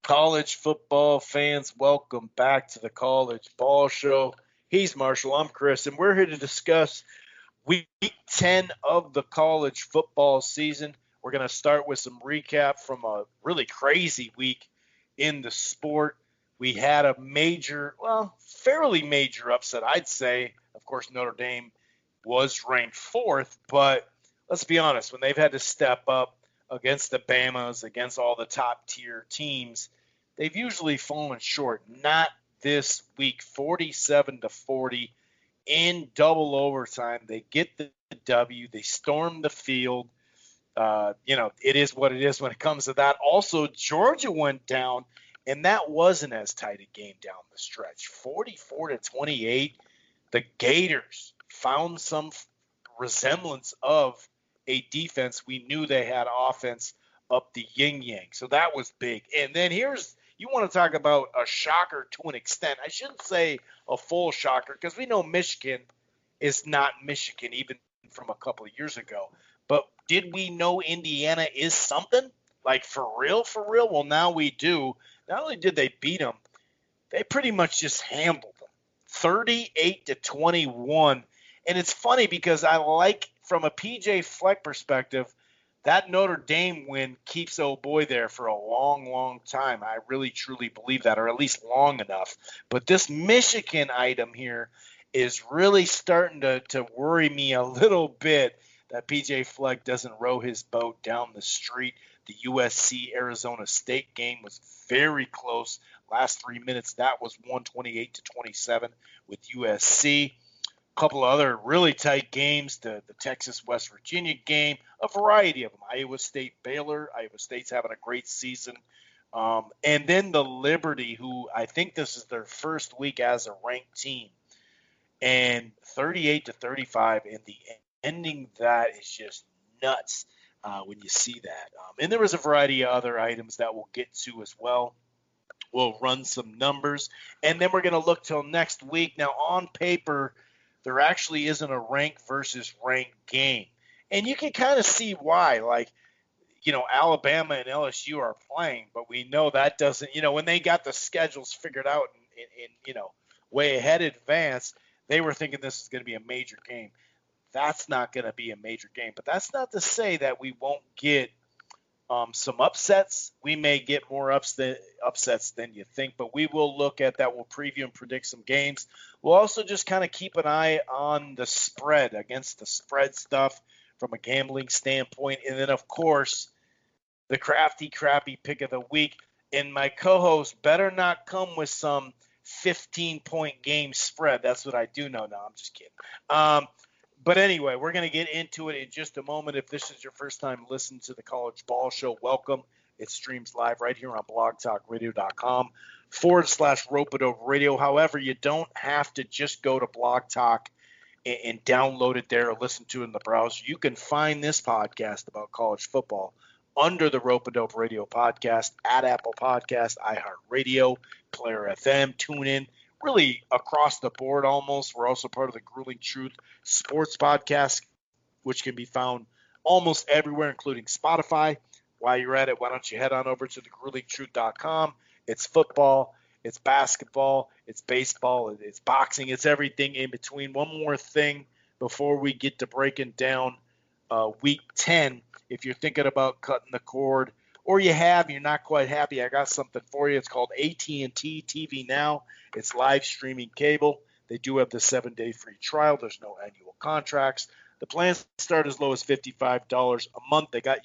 College football fans, welcome back to the College Ball Show. He's Marshall, I'm Chris, and we're here to discuss week 10 of the college football season. We're going to start with some recap from a really crazy week in the sport. We had a fairly major upset, I'd say. Of course, Notre Dame was ranked fourth, but let's be honest, when they've had to step up against the Bamas, against all the top tier teams, they've usually fallen short. Not this week, 47-40 in double overtime. They get the W. They storm the field. It is what it is when it comes to that. Also, Georgia went down, and that wasn't as tight a game down the stretch. 44-28. The Gators found some resemblance of a defense. We knew they had offense up the yin-yang. So that was big. And then you want to talk about a shocker to an extent. I shouldn't say a full shocker because we know Michigan is not Michigan even from a couple of years ago. But did we know Indiana is something? Like for real? Well, now we do. Not only did they beat them, they pretty much just handled them. 38-21. And it's funny because I like, from a PJ Fleck perspective, that Notre Dame win keeps old boy there for a long, long time. I really, truly believe that, or at least long enough. But this Michigan item here is really starting to worry me a little bit that PJ Fleck doesn't row his boat down the street. The USC-Arizona State game was very close. Last 3 minutes, that was 128-27 with USC. Couple of other really tight games, the Texas-West Virginia game, a variety of them. Iowa State-Baylor. Iowa State's having a great season. And then the Liberty, who I think this is their first week as a ranked team. And 38-35, and the ending that is just nuts when you see that. And there was a variety of other items that we'll get to as well. We'll run some numbers, and then we're going to look till next week. Now, on paper, there actually isn't a rank versus rank game. And you can kind of see why. Like, Alabama and LSU are playing, but we know that doesn't, when they got the schedules figured out in way ahead in advance, they were thinking this is going to be a major game. That's not going to be a major game. But that's not to say that we won't get some upsets. We may get more upsets than you think, but we will look at that. We'll preview and predict some games. We'll also just kind of keep an eye on the spread, against the spread stuff from a gambling standpoint. And then, of course, the crappy pick of the week. And my co-host better not come with some 15-point game spread. That's what I do know. No, I'm just kidding. But anyway, we're going to get into it in just a moment. If this is your first time listening to the College Ball Show, welcome. It streams live right here on blogtalkradio.com/Rope-A-Dope Radio. However, you don't have to just go to Blog Talk and download it there or listen to it in the browser. You can find this podcast about college football under the Rope-A-Dope Radio podcast at Apple Podcast, iHeartRadio, Player FM, TuneIn, really across the board almost. We're also part of the Grueling Truth Sports Podcast, which can be found almost everywhere, including Spotify. While you're at it, why don't you head on over to thegruelingtruth.com. It's football, it's basketball, it's baseball, it's boxing, it's everything in between. One more thing before we get to breaking down Week 10. If you're thinking about cutting the cord, or you're not quite happy, I got something for you. It's called AT&T TV Now. It's live streaming cable. They do have the 7-day free trial. There's no annual contracts. The plans start as low as $55 a month. They got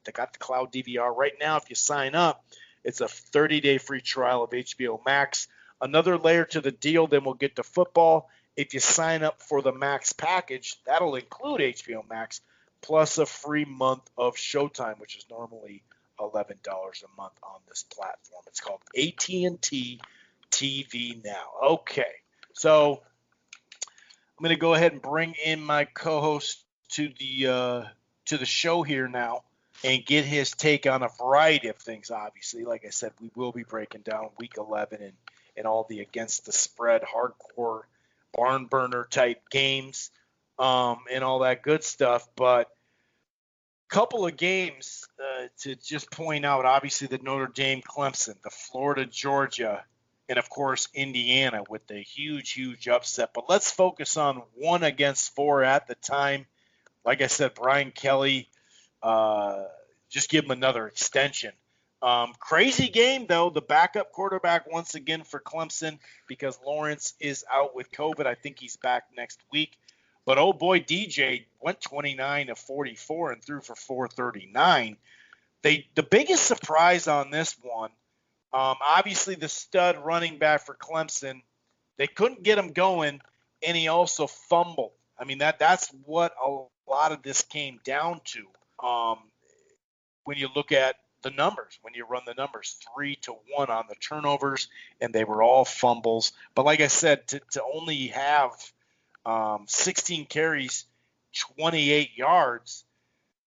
the cloud DVR right now. If you sign up, it's a 30-day free trial of HBO Max. Another layer to the deal, then we'll get to football. If you sign up for the Max package, that'll include HBO Max plus a free month of Showtime, which is normally $11 a month on this platform. It's called AT&T TV Now. Okay, so I'm going to go ahead and bring in my co-host to the show here now and get his take on a variety of things. Obviously, like I said, we will be breaking down Week 11 and all the against the spread, hardcore barn burner type games, and all that good stuff. But couple of games to just point out. Obviously, the Notre Dame, Clemson, the Florida, Georgia, and of course Indiana with the huge upset. But let's focus on 1-4 at the time. Like I said, Brian Kelly, just give him another extension. Crazy game, though. The backup quarterback once again for Clemson because Lawrence is out with COVID. I think he's back next week. But, oh, boy, DJ went 29 of 44 and threw for 439. The biggest surprise on this one, obviously the stud running back for Clemson, they couldn't get him going, and he also fumbled. I mean, that's what a lot of this came down to when you look at the numbers, when you run the numbers, 3-1 on the turnovers, and they were all fumbles. But like I said, to only have 16 carries, 28 yards,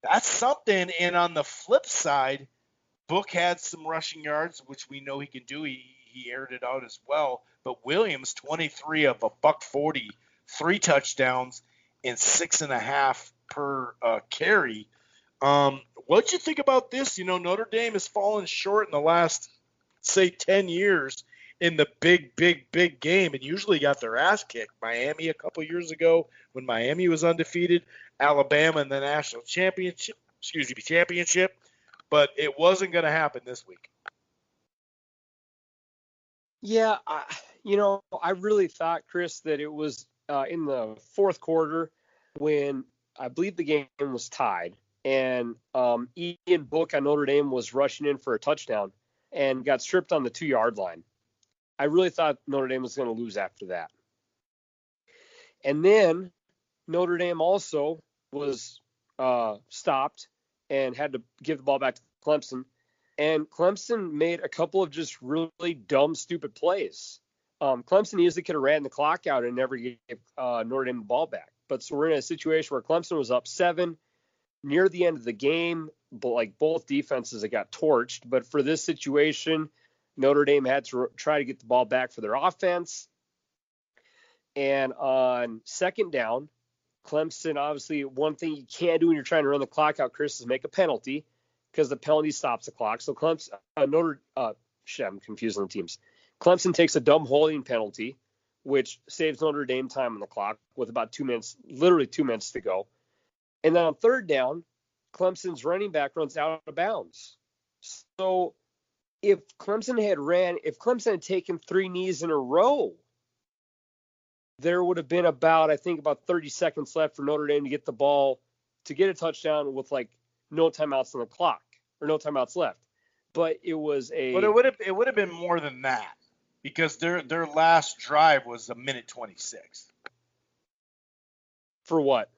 that's something. And on the flip side, Book had some rushing yards, which we know he can do. He aired it out as well. But Williams, 23 of $140, 3 touchdowns, and 6.5 per carry. What'd you think about this? Notre Dame has fallen short in the last, say, 10 years in the big game and usually got their ass kicked. Miami a couple years ago when Miami was undefeated, Alabama in the national championship, but it wasn't going to happen this week. Yeah, I really thought, Chris, that it was in the fourth quarter when I believe the game was tied. And Ian Book on Notre Dame was rushing in for a touchdown and got stripped on the 2-yard line. I really thought Notre Dame was going to lose after that. And then Notre Dame also was stopped and had to give the ball back to Clemson. And Clemson made a couple of just really dumb, stupid plays. Clemson easily could have ran the clock out and never gave Notre Dame the ball back. But so we're in a situation where Clemson was up 7 near the end of the game, but like both defenses, it got torched. But for this situation, Notre Dame had to try to get the ball back for their offense. And on second down, Clemson, obviously, one thing you can't do when you're trying to run the clock out, Chris, is make a penalty because the penalty stops the clock. So Clemson, I'm confusing the teams. Clemson takes a dumb holding penalty, which saves Notre Dame time on the clock with about 2 minutes, literally 2 minutes to go. And then on third down, Clemson's running back runs out of bounds. So if Clemson had taken 3 knees in a row, there would have been about 30 seconds left for Notre Dame to get the ball, to get a touchdown with like no timeouts on the clock or no timeouts left. But it would have been more than that because their last drive was 1:26. For what?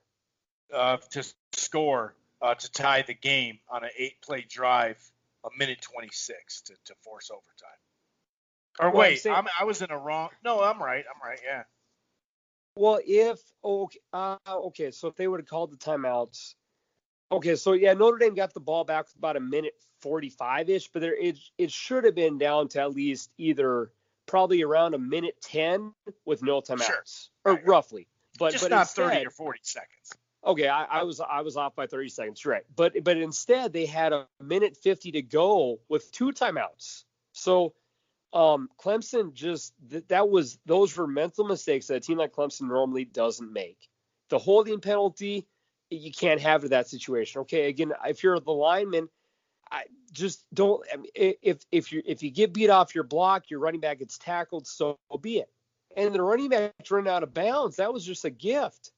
To score, to tie the game on an 8-play drive, 1:26 to force overtime. Or well, wait, I was in a wrong. No, I'm right. Yeah. Well, so if they would have called the timeouts, so yeah, Notre Dame got the ball back with about 1:45-ish, but it should have been down to at least either probably around 1:10 with no timeouts, or right, roughly, but not instead, 30 or 40 seconds. Okay, I was off by 30 seconds, right? But instead they had 1:50 to go with 2 timeouts. So Clemson those were mental mistakes that a team like Clemson normally doesn't make. The holding penalty, you can't have in that situation. Okay, again, if you're the lineman, I just don't. If you get beat off your block, your running back gets tackled, so be it. And the running back's running out of bounds. That was just a gift.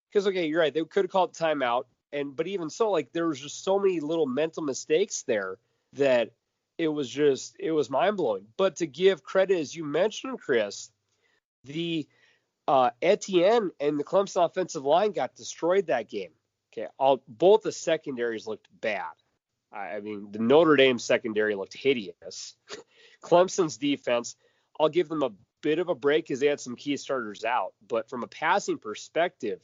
Because, okay, you're right. They could have called timeout. But even so, like, there was just so many little mental mistakes there that it was mind-blowing. But to give credit, as you mentioned, Chris, the Etienne and the Clemson offensive line got destroyed that game. Okay, both the secondaries looked bad. I mean, the Notre Dame secondary looked hideous. Clemson's defense, I'll give them a bit of a break because they had some key starters out. But from a passing perspective,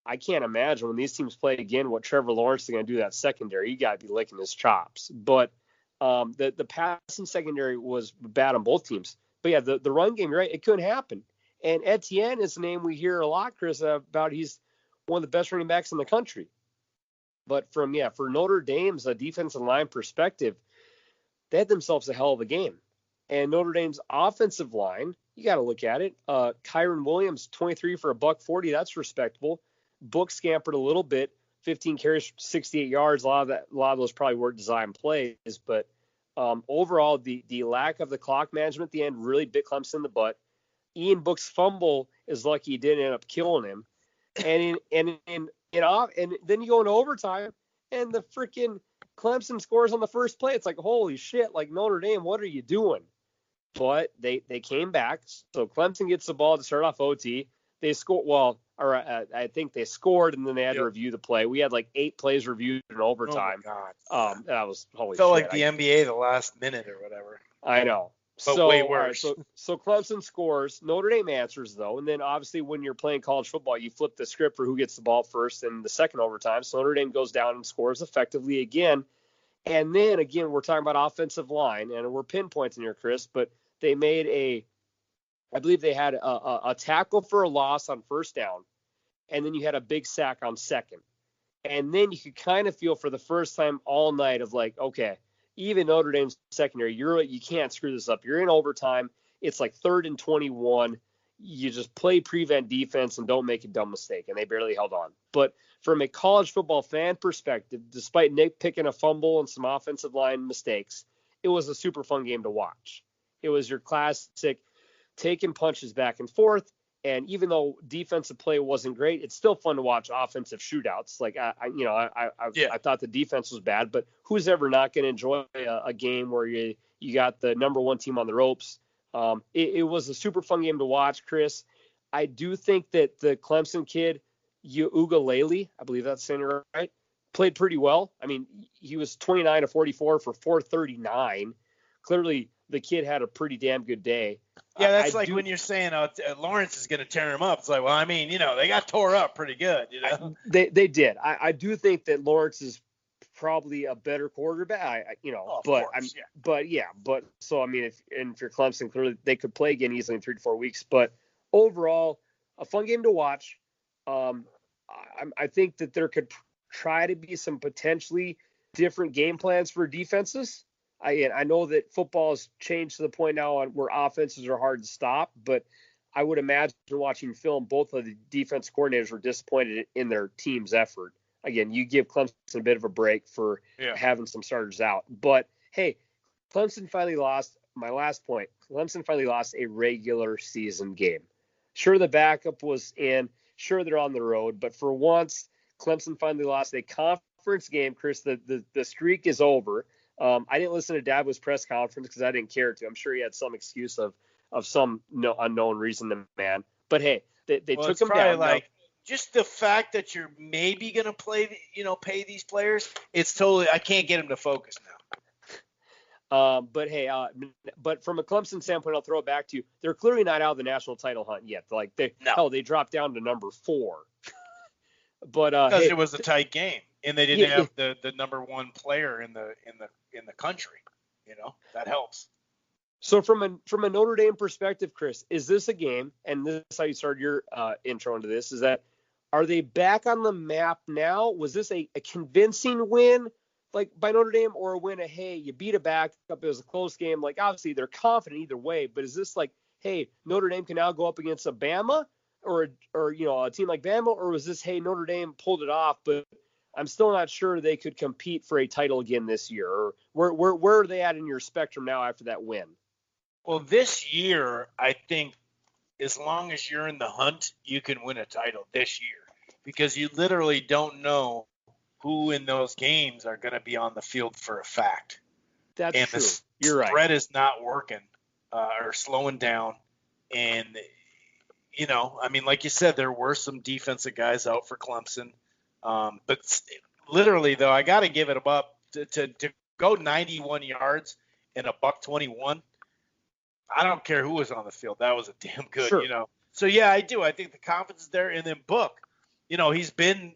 I can't imagine when these teams play again what Trevor Lawrence is going to do that secondary. You got to be licking his chops. But the passing secondary was bad on both teams. But yeah, the run game, you're right, it couldn't happen. And Etienne is a name we hear a lot, Chris, about. He's one of the best running backs in the country. But for Notre Dame's defensive line perspective, they had themselves a hell of a game. And Notre Dame's offensive line, you got to look at it. Kyron Williams, 23 for $140. That's respectable. Book scampered a little bit, 15 carries, 68 yards. A lot of those probably weren't design plays. But overall, the lack of the clock management at the end really bit Clemson in the butt. Ian Book's fumble is lucky he didn't end up killing him. And then you go into overtime, and the freaking Clemson scores on the first play. It's like, holy shit, like Notre Dame, what are you doing? But they came back. So Clemson gets the ball to start off OT. They score, I think they scored, and then they had to review the play. We had like 8 plays reviewed in overtime. Oh my God. That was holy Felt shit. like the NBA the last minute or whatever. I know. But way worse. So Clemson scores. Notre Dame answers, though. And then, obviously, when you're playing college football, you flip the script for who gets the ball first in the second overtime. So Notre Dame goes down and scores effectively again. And then, again, we're talking about offensive line, and we're pinpointing here, Chris, but they made I believe they had a tackle for a loss on first down, and then you had a big sack on second. And then you could kind of feel for the first time all night of like, okay, even Notre Dame's secondary, you can't screw this up. You're in overtime. It's like 3rd and 21. You just play prevent defense and don't make a dumb mistake. And they barely held on. But from a college football fan perspective, despite Nick picking a fumble and some offensive line mistakes, it was a super fun game to watch. It was your classic taking punches back and forth. And even though defensive play wasn't great, it's still fun to watch offensive shootouts. Like I thought the defense was bad, but who's ever not going to enjoy a game where you got the number 1 team on the ropes? It was a super fun game to watch, Chris. I do think that the Clemson kid, Uiagalelei, I believe that's saying it right, played pretty well. I mean, he was 29 to 44 for 439. Clearly, the kid had a pretty damn good day. Yeah, that's when you're saying Lawrence is going to tear him up. It's like, well, I mean, they got tore up pretty good. They did. I do think that Lawrence is probably a better quarterback. So I mean, if you're Clemson, clearly they could play again easily in 3 to 4 weeks. But overall, a fun game to watch. I think that there could try to be some potentially different game plans for defenses. I know that football has changed to the point now where offenses are hard to stop, but I would imagine watching film, both of the defense coordinators were disappointed in their team's effort. Again, you give Clemson a bit of a break for having some starters out. But, hey, Clemson finally lost. My last point, Clemson finally lost a regular season game. Sure, the backup was in. Sure, they're on the road. But for once, Clemson finally lost a conference game. Chris, the streak is over. I didn't listen to Dabo's press conference because I didn't care to. I'm sure he had some excuse of some unknown reason to man. But hey, they took him down. Like just the fact that you're maybe going to pay these players, it's totally, I can't get him to focus now. But hey, but from a Clemson standpoint, I'll throw it back to you. They're clearly not out of the national title hunt yet. Like they dropped down to number 4. But because it was a tight game and they didn't have the number 1 player in the country, that helps. So from a Notre Dame perspective, Chris, is this a game, and this is how you started your intro into this, is that are they back on the map now? Was this a convincing win like by Notre Dame, or a win of, hey, you beat a backup, it was a close game? Like obviously they're confident either way, but is this like, hey, Notre Dame can now go up against a Bama or a team like Bama, or was this, hey, Notre Dame pulled it off, but I'm still not sure they could compete for a title again this year? Or where are they at in your spectrum now after that win? Well, this year, I think as long as you're in the hunt, you can win a title this year because you literally don't know who in those games are going to be on the field for a fact. That's and true. You're right. The spread is not working or slowing down. And, I mean, like you said, there were some defensive guys out for Clemson. But literally, though, I got to give it up to go 91 yards and $121. I don't care who was on the field. That was a damn good, sure. So, yeah, I do. I think the confidence is there. And then Book, he's been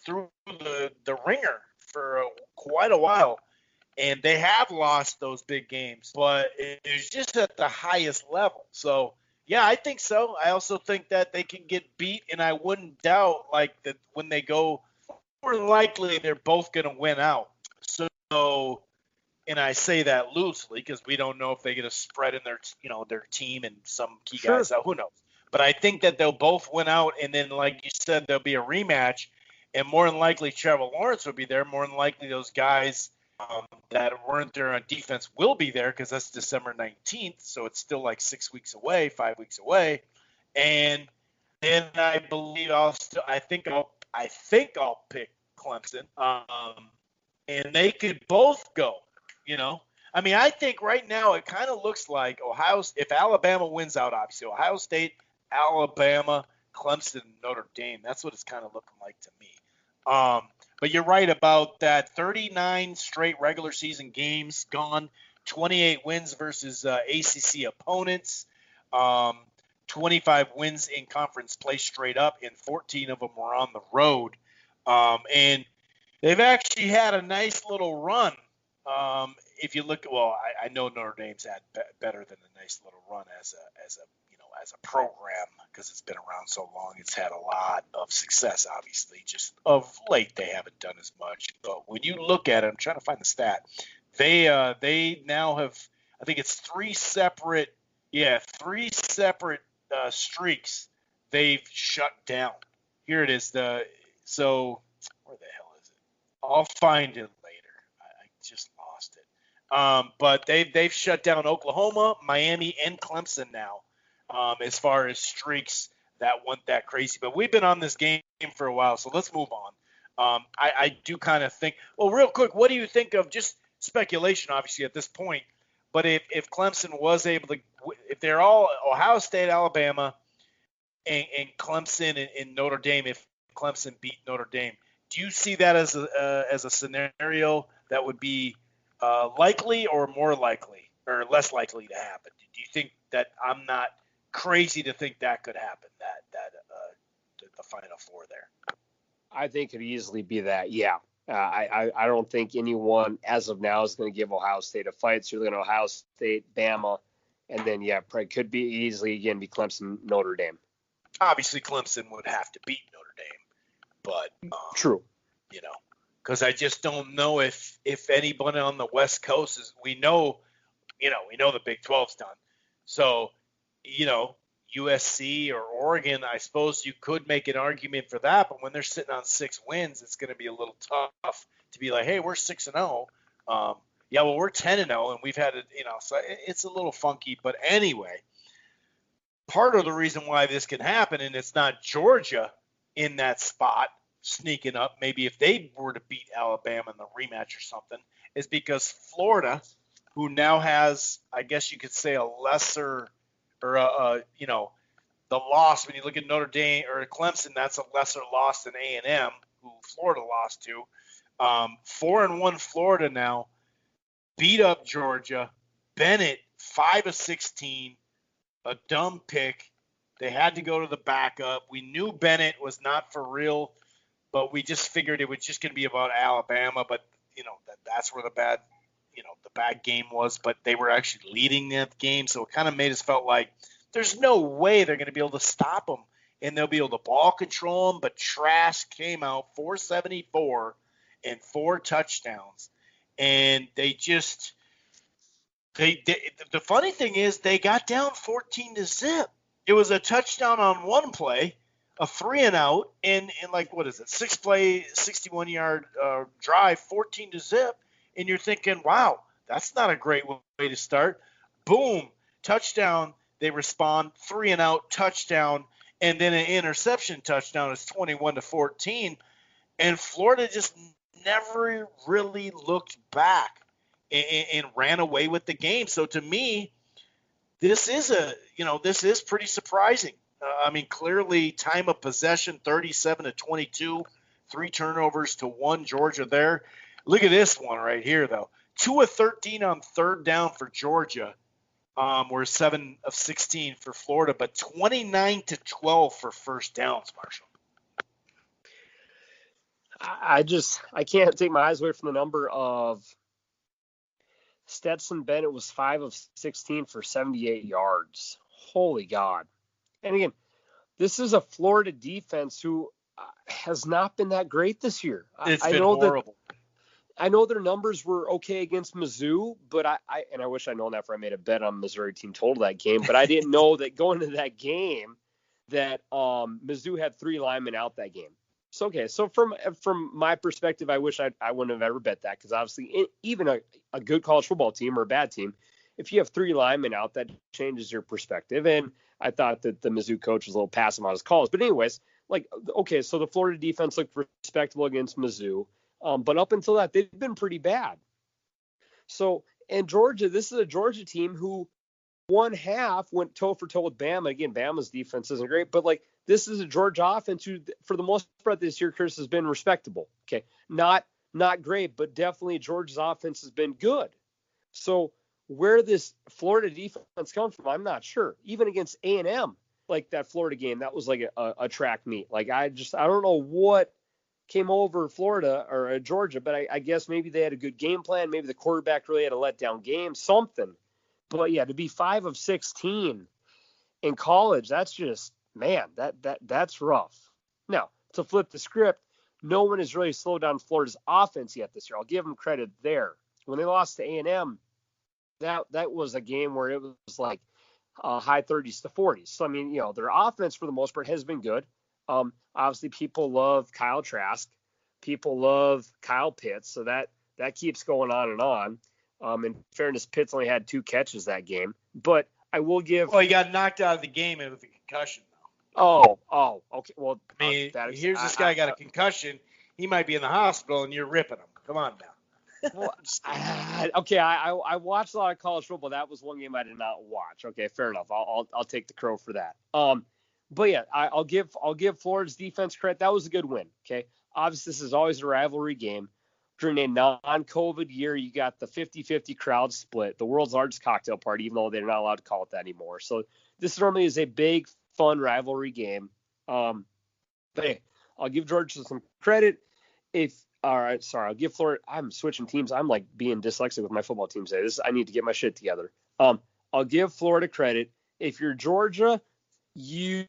through the ringer for quite a while. And they have lost those big games. But it was just at the highest level. So, yeah, I think so. I also think that they can get beat. And I wouldn't doubt, like, that when they go than likely they're both going to win out. So, and I say that loosely because we don't know if they get a spread in their team and some key guys out. Who knows? But I think that they'll both win out, and then, like you said, there'll be a rematch, and more than likely Trevor Lawrence will be there. More than likely those guys that weren't there on defense will be there because that's December 19th, so it's still like 5 weeks away. And then I believe I think I'll pick Clemson, and they could both go. I mean, I think right now it kind of looks like if Alabama wins out, obviously Ohio State, Alabama, Clemson, Notre Dame. That's what it's kind of looking like to me. But you're right about that. 39 straight regular season games gone, 28 wins versus ACC opponents, 25 wins in conference play straight up, and 14 of them were on the road. And they've actually had a nice little run. If you look, I know Notre Dame's had better than a nice little run as a program because it's been around so long. It's had a lot of success, obviously. Just of late, they haven't done as much. But when you look at it, I'm trying to find the stat. They now have, I think it's three separate streaks they've shut down. Here it is. So where the hell is it? I'll find it later. I just lost it. But they've shut down Oklahoma, Miami, and Clemson now. As far as streaks that weren't that crazy. But we've been on this game for a while, so let's move on. I do kind of think – well, real quick, what do you think of just speculation, obviously, at this point, but if Clemson was able to – if they're all Ohio State, Alabama, and Clemson and Notre Dame, if Clemson beat Notre Dame, do you see that as a scenario that would be likely or more likely or less likely to happen? Do you think that I'm not – crazy to think that could happen, that the Final Four there? I think it could easily be that, yeah. I don't think anyone as of now is going to give Ohio State a fight. So you're looking at Ohio State, Bama, and then, probably could be easily, again, be Clemson, Notre Dame. Obviously, Clemson would have to beat Notre Dame, but true. Because I just don't know if anybody on the West Coast is – we know the Big 12's done. So – USC or Oregon, I suppose you could make an argument for that, but when they're sitting on 6 wins, it's going to be a little tough to be like, hey, we're 6-0. We're 10-0, and we've had it, so it's a little funky. But anyway, part of the reason why this can happen, and it's not Georgia in that spot sneaking up, maybe if they were to beat Alabama in the rematch or something, is because Florida, who now has, I guess you could say, a lesser – or the loss when you look at Notre Dame or Clemson, that's a lesser loss than A&M, who Florida lost to. 4-1 Florida now beat up Georgia. Bennett 5 of 16, a dumb pick. They had to go to the backup. We knew Bennett was not for real, but we just figured it was just going to be about Alabama. But that's where the bad game was, but they were actually leading that game, so it kind of made us felt like there's no way they're going to be able to stop them, and they'll be able to ball control them, but Trask came out 474 and 4 touchdowns, and the funny thing is they got down 14-0. It was a touchdown on one play, a 3-and-out, and like, what is it, 6-play, 61-yard drive, 14-0, and you're thinking, wow, that's not a great way to start. Boom, touchdown. They respond, 3-and-out, touchdown, and then an interception touchdown is 21-14. And Florida just never really looked back and ran away with the game. So to me, this is pretty surprising. Clearly time of possession, 37-22, 3 turnovers to 1, Georgia there. Look at this one right here, though. 2 of 13 on third down for Georgia. Were 7 of 16 for Florida, but 29-12 for first downs, Marshall. I can't take my eyes away from the number of Stetson Bennett was 5 of 16 for 78 yards. Holy God. And again, this is a Florida defense who has not been that great this year. It's been horrible. I know their numbers were okay against Mizzou, but I wish I'd known that before I made a bet on Missouri team total that game, but I didn't know that going into that game that Mizzou had 3 linemen out that game. So, okay, so from my perspective, I wish I wouldn't have ever bet that, because obviously even a good college football team or a bad team, if you have 3 linemen out, that changes your perspective. And I thought that the Mizzou coach was a little passive on his calls. But anyways, like, okay, so the Florida defense looked respectable against Mizzou. But up until that, they've been pretty bad. So, and Georgia, this is a Georgia team who one half went toe for toe with Bama. Again, Bama's defense isn't great, but like, this is a Georgia offense who, for the most part this year, Chris, has been respectable. Okay, not great, but definitely Georgia's offense has been good. So where this Florida defense comes from, I'm not sure. Even against A&M, like that Florida game, that was like a track meet. Like I don't know what came over Florida or Georgia, but I guess maybe they had a good game plan. Maybe the quarterback really had a letdown game, something. But yeah, to be 5 of 16 in college, that's just, man, that's rough. Now, to flip the script, no one has really slowed down Florida's offense yet this year. I'll give them credit there. When they lost to A&M, that was a game where it was like high 30s to 40s. So, I mean, their offense for the most part has been good. Obviously, people love Kyle Trask. People love Kyle Pitts. So that keeps going on and on. In fairness, Pitts only had 2 catches that game. But I will give. Well, he got knocked out of the game with a concussion, though. Oh, okay. Well, I mean, here's this guy got a concussion. He might be in the hospital, and you're ripping him. Come on now. Well, okay, I watched a lot of college football. That was one game I did not watch. Okay, fair enough. I'll take the crow for that. But yeah, I'll give Florida's defense credit. That was a good win. Okay, obviously this is always a rivalry game. During a non-COVID year, you got the 50-50 crowd split, the world's largest cocktail party, even though they're not allowed to call it that anymore. So this normally is a big, fun rivalry game. But hey, I'll give Georgia some credit. I'll give Florida. I'm switching teams. I'm like being dyslexic with my football team today. I need to get my shit together. I'll give Florida credit. If you're Georgia, you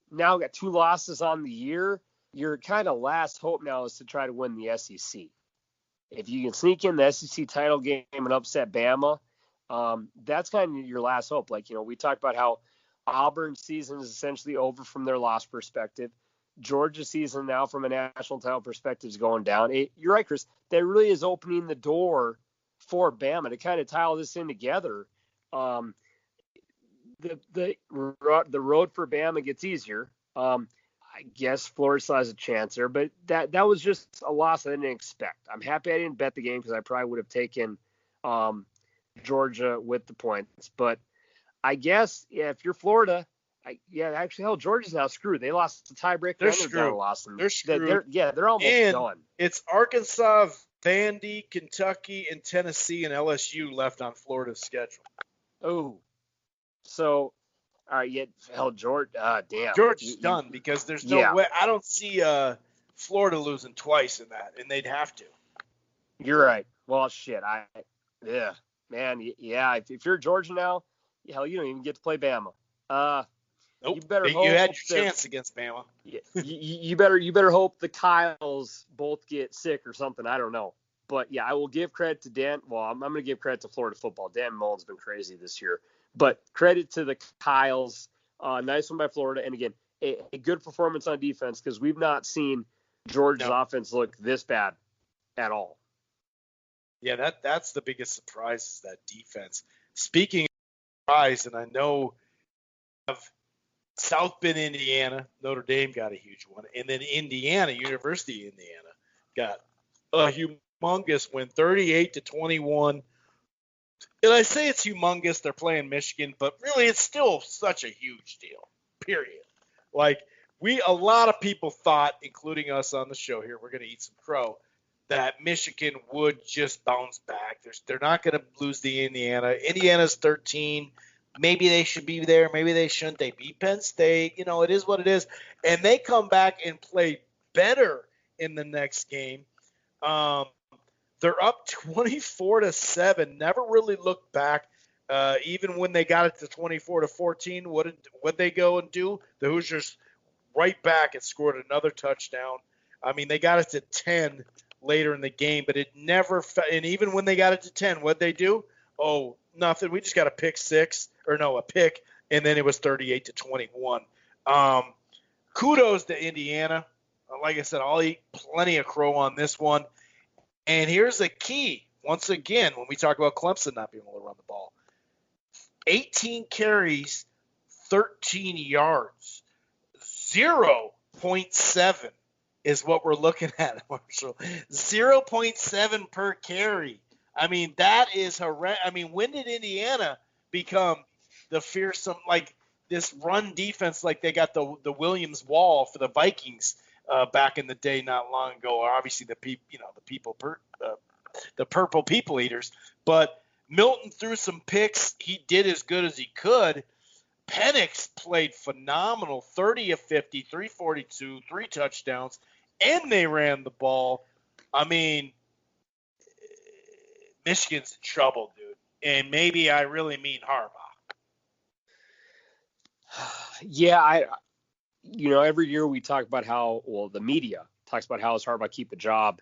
now got 2 losses on the year. Your kind of last hope now is to try to win the SEC. If you can sneak in the SEC title game and upset Bama, that's kind of your last hope. Like, we talked about how Auburn's season is essentially over from their loss perspective. Georgia's season now from a national title perspective is going down. You're right, Chris. That really is opening the door for Bama to kind of tie all this in together. The road for Bama gets easier. I guess Florida still has a chance there, but that was just a loss I didn't expect. I'm happy I didn't bet the game because I probably would have taken Georgia with the points. But I guess if you're Florida, Georgia's now screwed. They lost the tiebreaker. They're screwed. They're screwed. They're almost done. It's Arkansas, Vandy, Kentucky, and Tennessee and LSU left on Florida's schedule. Oh, so. All right, Georgia, damn. Georgia's done because there's no way. I don't see Florida losing twice in that, and they'd have to. You're right. Well, shit. Man. If you're Georgia now, hell, you don't even get to play Bama. Nope. You better hope you had your chance against Bama. You better hope the Kyles both get sick or something. I don't know. But yeah, I will give credit to Dan. Well, I'm going to give credit to Florida football. Dan Mullen's been crazy this year. But credit to the Kyles. Nice one by Florida. And again, a good performance on defense because we've not seen Georgia's offense look this bad at all. Yeah, that's the biggest surprise is that defense. Speaking of surprise, and I know of South Bend, Indiana, Notre Dame got a huge one. And then University of Indiana, got a humongous win, 38-21. And I say it's humongous, they're playing Michigan, but really it's still such a huge deal, period. Like, a lot of people thought, including us on the show here, we're going to eat some crow, that Michigan would just bounce back. They're not going to lose to Indiana. Indiana's 13. Maybe they should be there. Maybe they shouldn't. They beat Penn State. It is what it is. And they come back and play better in the next game. They're up 24-7. Never really looked back. Even when they got it to 24-14, what they go and do? The Hoosiers right back and scored another touchdown. I mean, they got it to 10 later in the game, but it never and even when they got it to 10, what'd they do? Oh, nothing. We just got a pick, and then it was 38-21. Kudos to Indiana. Like I said, I'll eat plenty of crow on this one. And here's the key. Once again, when we talk about Clemson not being able to run the ball, 18 carries, 13 yards, 0.7 is what we're looking at, Marshall. 0.7 per carry. I mean, that is horrendous. I mean, when did Indiana become the fearsome, like this run defense, like they got the Williams wall for the Vikings back in the day, not long ago? Obviously, the purple people eaters. But Milton threw some picks. He did as good as he could. Penix played phenomenal, 30 of 50, 342, 3 touchdowns, and they ran the ball. I mean, Michigan's in trouble, dude. And maybe I really mean Harbaugh. Yeah, every year we talk about the media talks about how it's Harbaugh keep a job.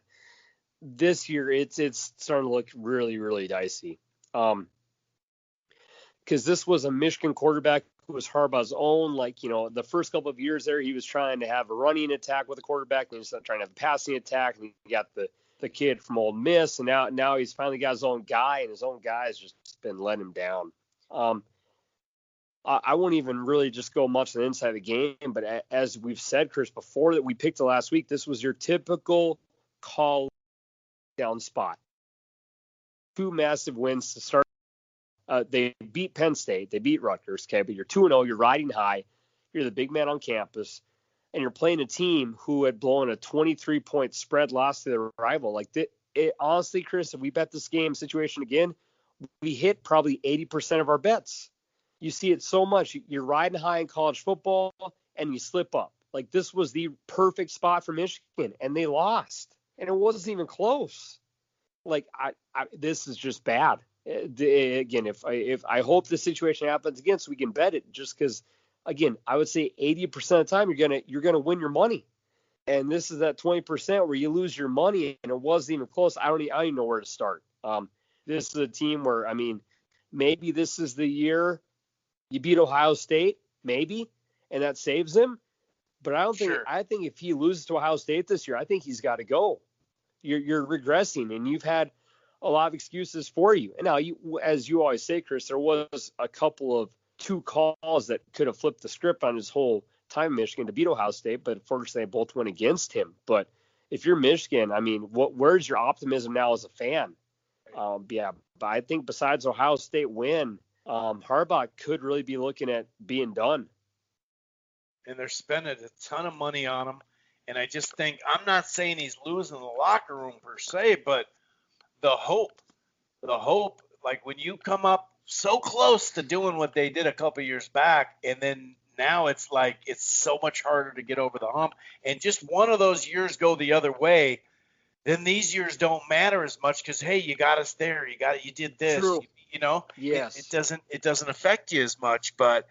This year, it's starting to look really, really dicey. Because this was a Michigan quarterback who was Harbaugh's own. The first couple of years there, he was trying to have a running attack with a quarterback, and he was trying to have a passing attack, and he got the kid from Ole Miss, and now he's finally got his own guy, and his own guy has just been letting him down. I won't even really just go much on the inside of the game, but as we've said, Chris, before that we picked it last week, this was your typical call down spot. 2 massive wins to start. They beat Penn State, they beat Rutgers, okay, but you're 2-0, you're riding high, you're the big man on campus, and you're playing a team who had blown a 23-point spread loss to their rival. Honestly, Chris, if we bet this game situation again, we hit probably 80% of our bets. You see it so much. You're riding high in college football, and you slip up. This was the perfect spot for Michigan, and they lost, and it wasn't even close. This is just bad. Again, if I hope this situation happens again, so we can bet it. Just because, again, I would say 80% of the time you're gonna win your money, and this is that 20% where you lose your money, and it wasn't even close. I don't even know where to start. This is a team where, I mean, maybe this is the year you beat Ohio State, maybe, and that saves him. But I don't think. Sure. I think if he loses to Ohio State this year, I think he's got to go. You're regressing, and you've had a lot of excuses for you. And now, as you always say, Chris, there was a couple of 2 calls that could have flipped the script on his whole time in Michigan to beat Ohio State, but unfortunately, they both went against him. But if you're Michigan, I mean, where's your optimism now as a fan? But I think besides Ohio State win, Harbaugh could really be looking at being done. And they're spending a ton of money on him. And I just think, I'm not saying he's losing the locker room per se, but the hope, like when you come up so close to doing what they did a couple years back, and then now it's like it's so much harder to get over the hump. And just one of those years go the other way, then these years don't matter as much because, hey, you got us there. You did this. True. Yes. It doesn't affect you as much. But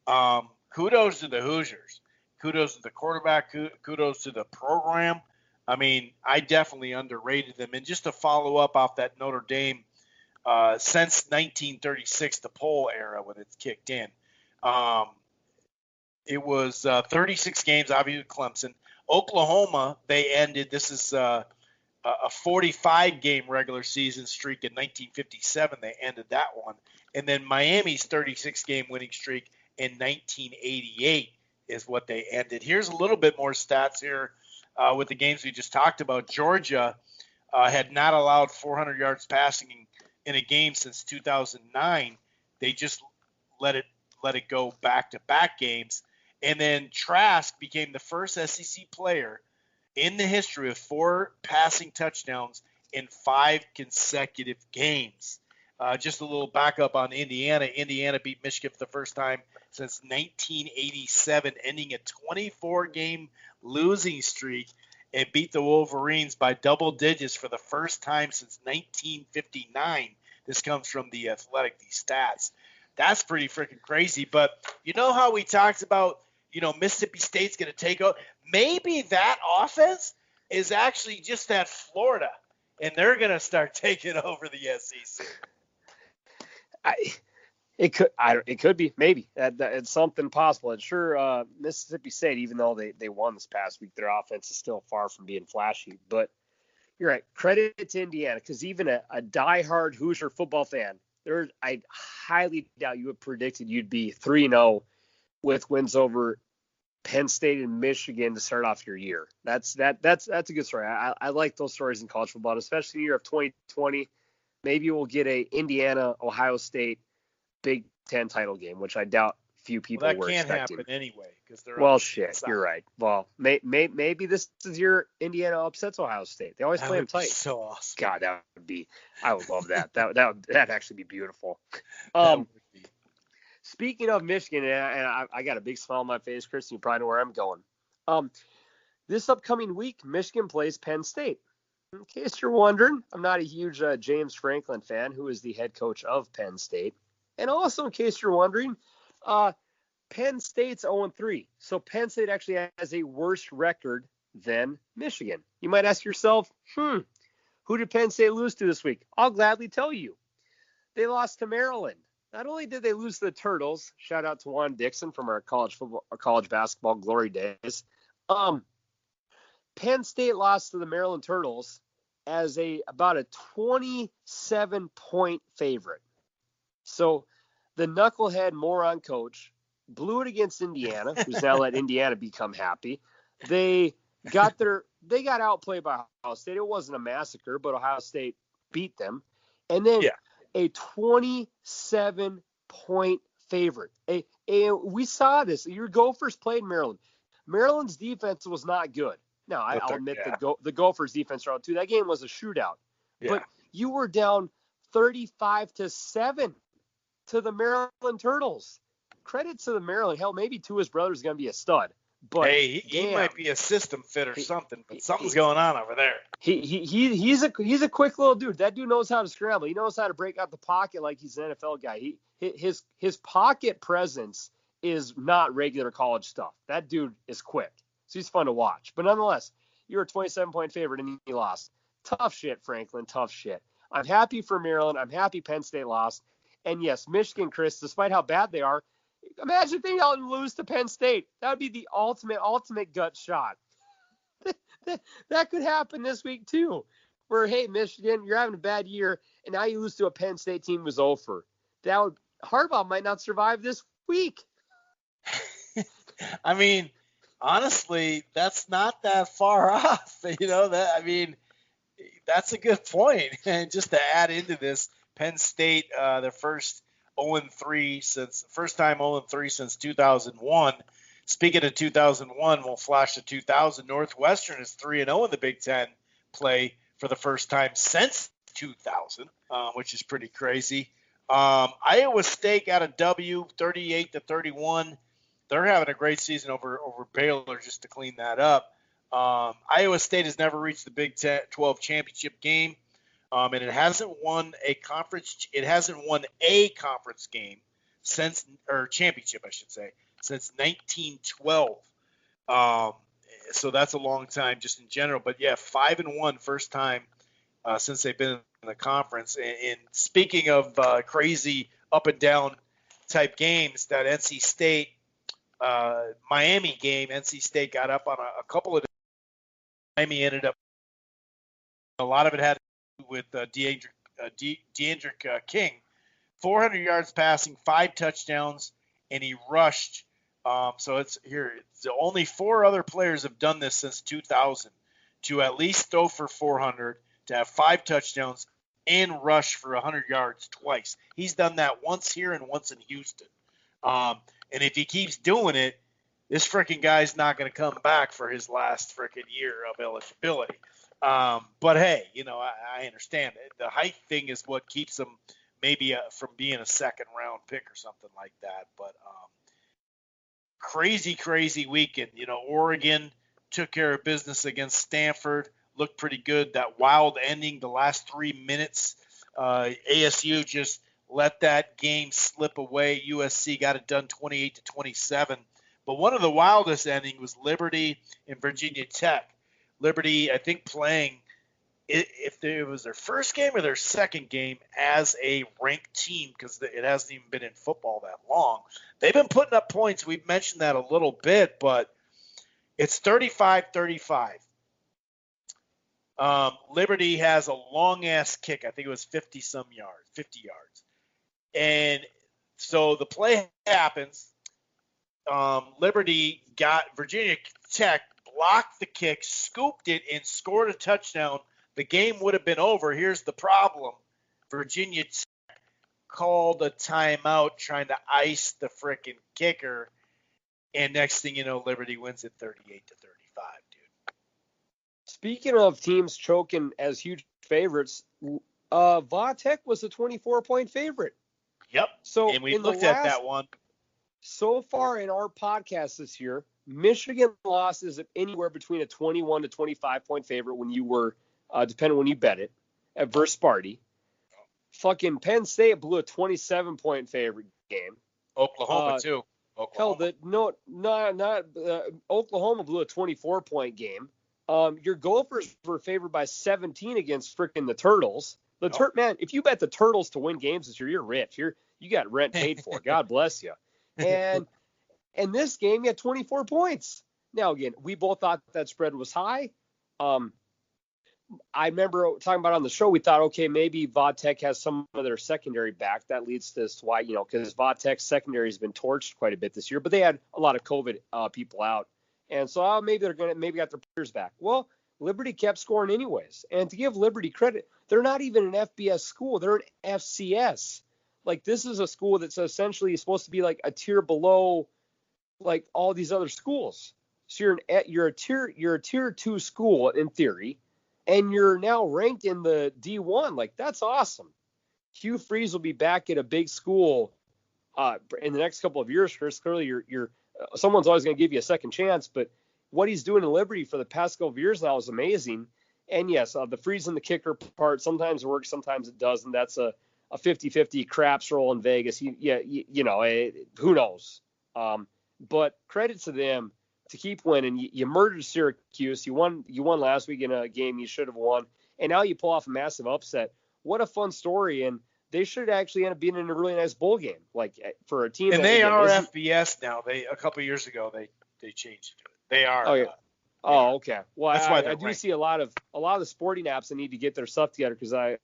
kudos to the Hoosiers. Kudos to the quarterback. Kudos to the program. I mean, I definitely underrated them. And just to follow up off that Notre Dame, since 1936, the poll era when it kicked in, it was 36 games, obviously Clemson. Oklahoma, they ended. This is a 45-game regular season streak in 1957. They ended that one. And then Miami's 36-game winning streak in 1988 is what they ended. Here's a little bit more stats here with the games we just talked about. Georgia had not allowed 400 yards passing in a game since 2009. They just let it go back-to-back games. And then Trask became the first SEC player in the history of 4 passing touchdowns in 5 consecutive games. Just a little backup on Indiana. Indiana beat Michigan for the first time since 1987, ending a 24-game losing streak, and beat the Wolverines by double digits for the first time since 1959. This comes from The Athletic, these stats. That's pretty freaking crazy. But you know how we talked about, Mississippi State's going to take out? Maybe that offense is actually just at Florida, and they're going to start taking over the SEC. It could be, maybe. It's something possible. And sure, Mississippi State, even though they won this past week, their offense is still far from being flashy. But you're right. Credit to Indiana, because even a diehard Hoosier football fan, I highly doubt you would predicted you'd be 3-0 with wins over Penn State and Michigan to start off your year. That's a good story. I like those stories in college football, especially in the year of 2020. Maybe we'll get a Indiana Ohio State Big Ten title game, which I doubt few people were expecting. That can't happen anyway, because they're You're right. Well, maybe this is your Indiana upsets Ohio State. They always play them tight. So awesome. God, I would love that. That'd actually be beautiful. Speaking of Michigan, and I got a big smile on my face, Chris. You probably know where I'm going. This upcoming week, Michigan plays Penn State. In case you're wondering, I'm not a huge James Franklin fan, who is the head coach of Penn State. And also, in case you're wondering, Penn State's 0-3. So Penn State actually has a worse record than Michigan. You might ask yourself, who did Penn State lose to this week? I'll gladly tell you. They lost to Maryland. Not only did they lose to the Turtles, shout out to Juan Dixon from our college basketball glory days. Penn State lost to the Maryland Turtles as about a 27-point favorite. So the knucklehead moron coach blew it against Indiana, who's now let Indiana become happy. They got outplayed by Ohio State. It wasn't a massacre, but Ohio State beat them. And then a 27-point favorite. We saw this. Your Gophers played Maryland. Maryland's defense was not good. Now, I'll admit the Gophers' defense round too. That game was a shootout. Yeah. But you were down 35-7 to the Maryland Turtles. Credit to the Maryland. Hell, maybe Tua's brother is going to be a stud. But hey, he might be a system fit or something. But something's going on over there. He's a quick little dude. That dude knows how to scramble. He knows how to break out the pocket like he's an NFL guy. His pocket presence is not regular college stuff. That dude is quick. So he's fun to watch. But nonetheless, you're a 27-point favorite and you lost. Tough shit, Franklin. Tough shit. I'm happy for Maryland. I'm happy Penn State lost. And yes, Michigan, Chris, despite how bad they are, imagine if they don't lose to Penn State. That would be the ultimate gut shot. That could happen this week too. Where, hey, Michigan, you're having a bad year, and now you lose to a Penn State team who's over. Harbaugh might not survive this week. I mean, honestly, that's not that far off. That's a good point. And just to add into this, Penn State, their first time 0-3 since 2001. Speaking of 2001, we'll flash to 2000. Northwestern is 3-0 in the Big Ten play for the first time since 2000, which is pretty crazy. Iowa State got a W, 38-31. They're having a great season over Baylor, just to clean that up. Iowa State has never reached the Big 12 championship game, and it hasn't won a conference. It hasn't won a conference game championship, I should say, since 1912. So that's a long time, just in general. But yeah, 5-1, first time since they've been in the conference. And speaking of crazy up and down type games, that NC State Miami game, NC State got up on a couple of. Miami ended up. A lot of it had to do with Deandrick King, 400 yards passing, 5 touchdowns, and he rushed. So it's only 4 other players have done this since 2000 to at least throw for 400, to have 5 touchdowns, and rush for 100 yards twice. He's done that once here and once in Houston. And if he keeps doing it, this freaking guy's not going to come back for his last freaking year of eligibility. But hey, I understand it. The height thing is what keeps him maybe from being a second round pick or something like that. But crazy weekend. Oregon took care of business against Stanford, looked pretty good. That wild ending, the last 3 minutes, ASU just let that game slip away. USC got it done 28-27. But one of the wildest endings was Liberty and Virginia Tech. Liberty, I think, playing if it was their first game or their second game as a ranked team, because it hasn't even been in football that long. They've been putting up points. We've mentioned that a little bit, but it's 35-35. Liberty has a long-ass kick. I think it was 50 yards. And so the play happens. Liberty got Virginia Tech, blocked the kick, scooped it, and scored a touchdown. The game would have been over. Here's the problem. Virginia Tech called a timeout trying to ice the frickin' kicker. And next thing you know, Liberty wins it 38-35, dude. Speaking of teams choking as huge favorites, Vatech was a 24-point favorite. Yep. So and we looked at that one. So far in our podcast this year, Michigan lost is anywhere between a 21 to 25 point favorite when you were, depending when you bet it, at versus Sparty. Fucking Penn State blew a 27 point favorite game. Oklahoma too. Oklahoma blew a 24 point game. Your Gophers were favored by 17 against freaking the Turtles. Man, if you bet the Turtles to win games this year, you're rich. You got rent paid for. God bless you. And in this game, you had 24 points. Now, again, we both thought that spread was high. I remember talking about on the show, we thought, okay, maybe Vatech has some of their secondary back. That leads to why, because Vatech's secondary has been torched quite a bit this year, but they had a lot of COVID people out. And so maybe they're going to got their players back. Well, Liberty kept scoring anyways. And to give Liberty credit, they're not even an FBS school. They're an FCS. Like, this is a school that's essentially supposed to be like a tier below like all these other schools. So you're a tier 2 school in theory, and you're now ranked in the D1. Like, that's awesome. Hugh Freeze will be back at a big school in the next couple of years. Chris, clearly you're someone's always going to give you a second chance, but what he's doing in Liberty for the past couple of years now is amazing. And yes, the freeze and the kicker part, sometimes it works, sometimes it doesn't. That's a 50-50 craps roll in Vegas. Who knows? But credit to them to keep winning. You murdered Syracuse. You won last week in a game you should have won, and now you pull off a massive upset. What a fun story! And they should actually end up being in a really nice bowl game, like for a team. And they are FBS now. A couple years ago they changed it. They are. Oh, yeah. Okay. Well, that's why I do see a lot of the sporting apps that need to get their stuff together, because I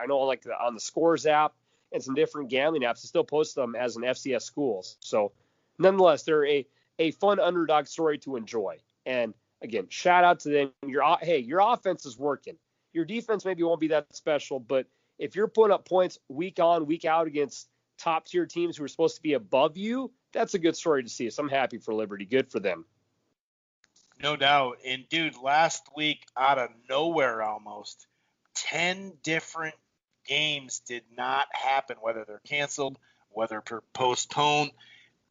know like on the Scores app and some different gambling apps, they still post them as an FCS schools. So nonetheless, they're a fun underdog story to enjoy. And again, shout out to them. Your offense is working. Your defense maybe won't be that special, but if you're putting up points week on, week out against top tier teams who are supposed to be above you, that's a good story to see. So I'm happy for Liberty. Good for them. No doubt. And, dude, last week, out of nowhere almost, 10 different games did not happen, whether they're canceled, whether postponed.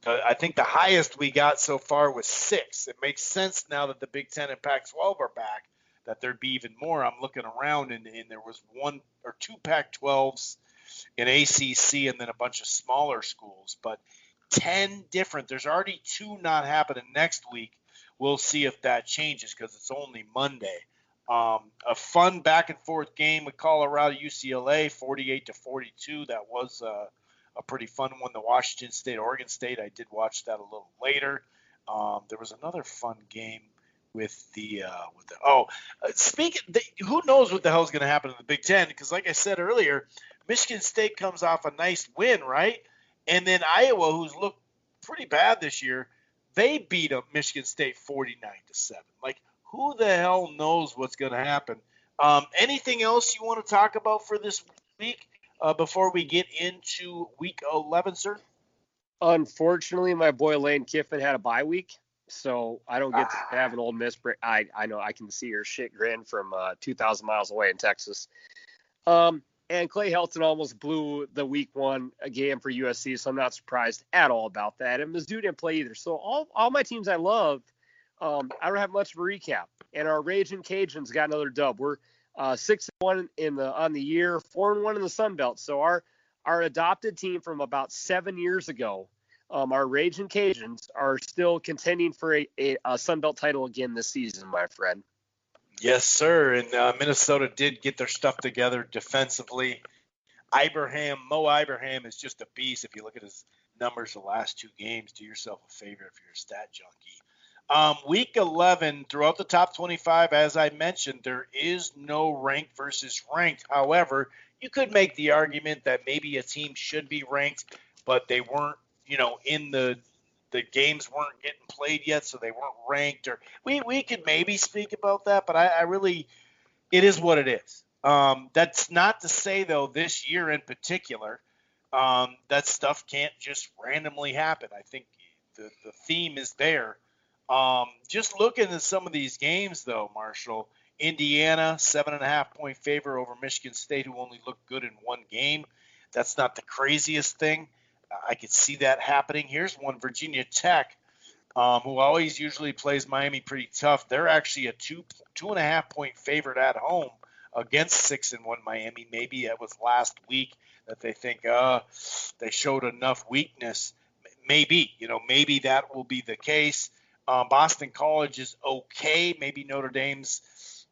I think the highest we got so far was 6. It makes sense now that the Big Ten and Pac-12 are back that there'd be even more. I'm looking around, and there was 1 or 2 Pac-12s, an ACC, and then a bunch of smaller schools. But 10 different. There's already 2 not happening next week. We'll see if that changes because it's only Monday. A fun back-and-forth game with Colorado UCLA, 48-42. That was a pretty fun one. The Washington State, Oregon State, I did watch that a little later. There was another fun game with who knows what the hell is going to happen in the Big Ten, because like I said earlier, Michigan State comes off a nice win, right? And then Iowa, who's looked pretty bad this year, they beat up Michigan State 49-7. Like, who the hell knows what's going to happen? Anything else you want to talk about for this week before we get into week 11, sir? Unfortunately, my boy Lane Kiffin had a bye week, so I don't get to have an Ole Miss break. I know I can see her shit grin from 2,000 miles away in Texas. And Clay Helton almost blew the week 1 game for USC, so I'm not surprised at all about that. And Mizzou didn't play either. So all my teams I love, I don't have much of a recap. And our Raging Cajuns got another dub. We're 6-1 on the year, 4-1 in the Sun Belt. So our adopted team from about 7 years ago, our Raging Cajuns are still contending for a Sun Belt title again this season, my friend. Yes, sir. And Minnesota did get their stuff together defensively. Mo Ibrahim is just a beast. If you look at his numbers the last 2 games, do yourself a favor if you're a stat junkie. Week 11, throughout the top 25, as I mentioned, there is no ranked versus ranked. However, you could make the argument that maybe a team should be ranked, but they weren't, in the games weren't getting played yet, so they weren't ranked. Or we could maybe speak about that, but I really, it is what it is. That's not to say, though, this year in particular, that stuff can't just randomly happen. I think the theme is there. Just looking at some of these games, though, Marshall, Indiana, 7.5-point favor over Michigan State, who only looked good in 1 game. That's not the craziest thing. I could see that happening. Here's one, Virginia Tech, who always usually plays Miami pretty tough. They're actually a 2.5-point favorite at home against 6-1 Miami. Maybe it was last week that they think they showed enough weakness. Maybe that will be the case. Boston College is okay. Maybe Notre Dame's,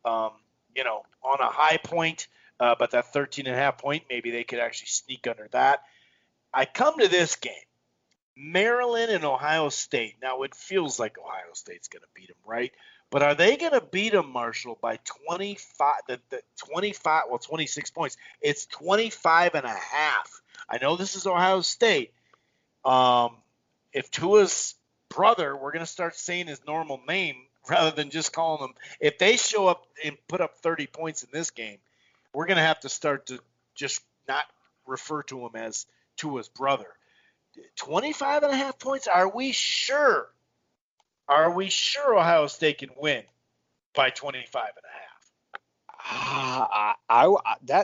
on a high point, but that 13.5 point, maybe they could actually sneak under that. I come to this game, Maryland and Ohio State. Now, it feels like Ohio State's going to beat them, right? But are they going to beat them, Marshall, by 26 points? It's 25.5. I know this is Ohio State. If Tua's brother, we're going to start saying his normal name rather than just calling him. If they show up and put up 30 points in this game, we're going to have to start to just not refer to him as Tua's brother. 25.5 points. Are we sure? Are we sure Ohio State can win by 25.5?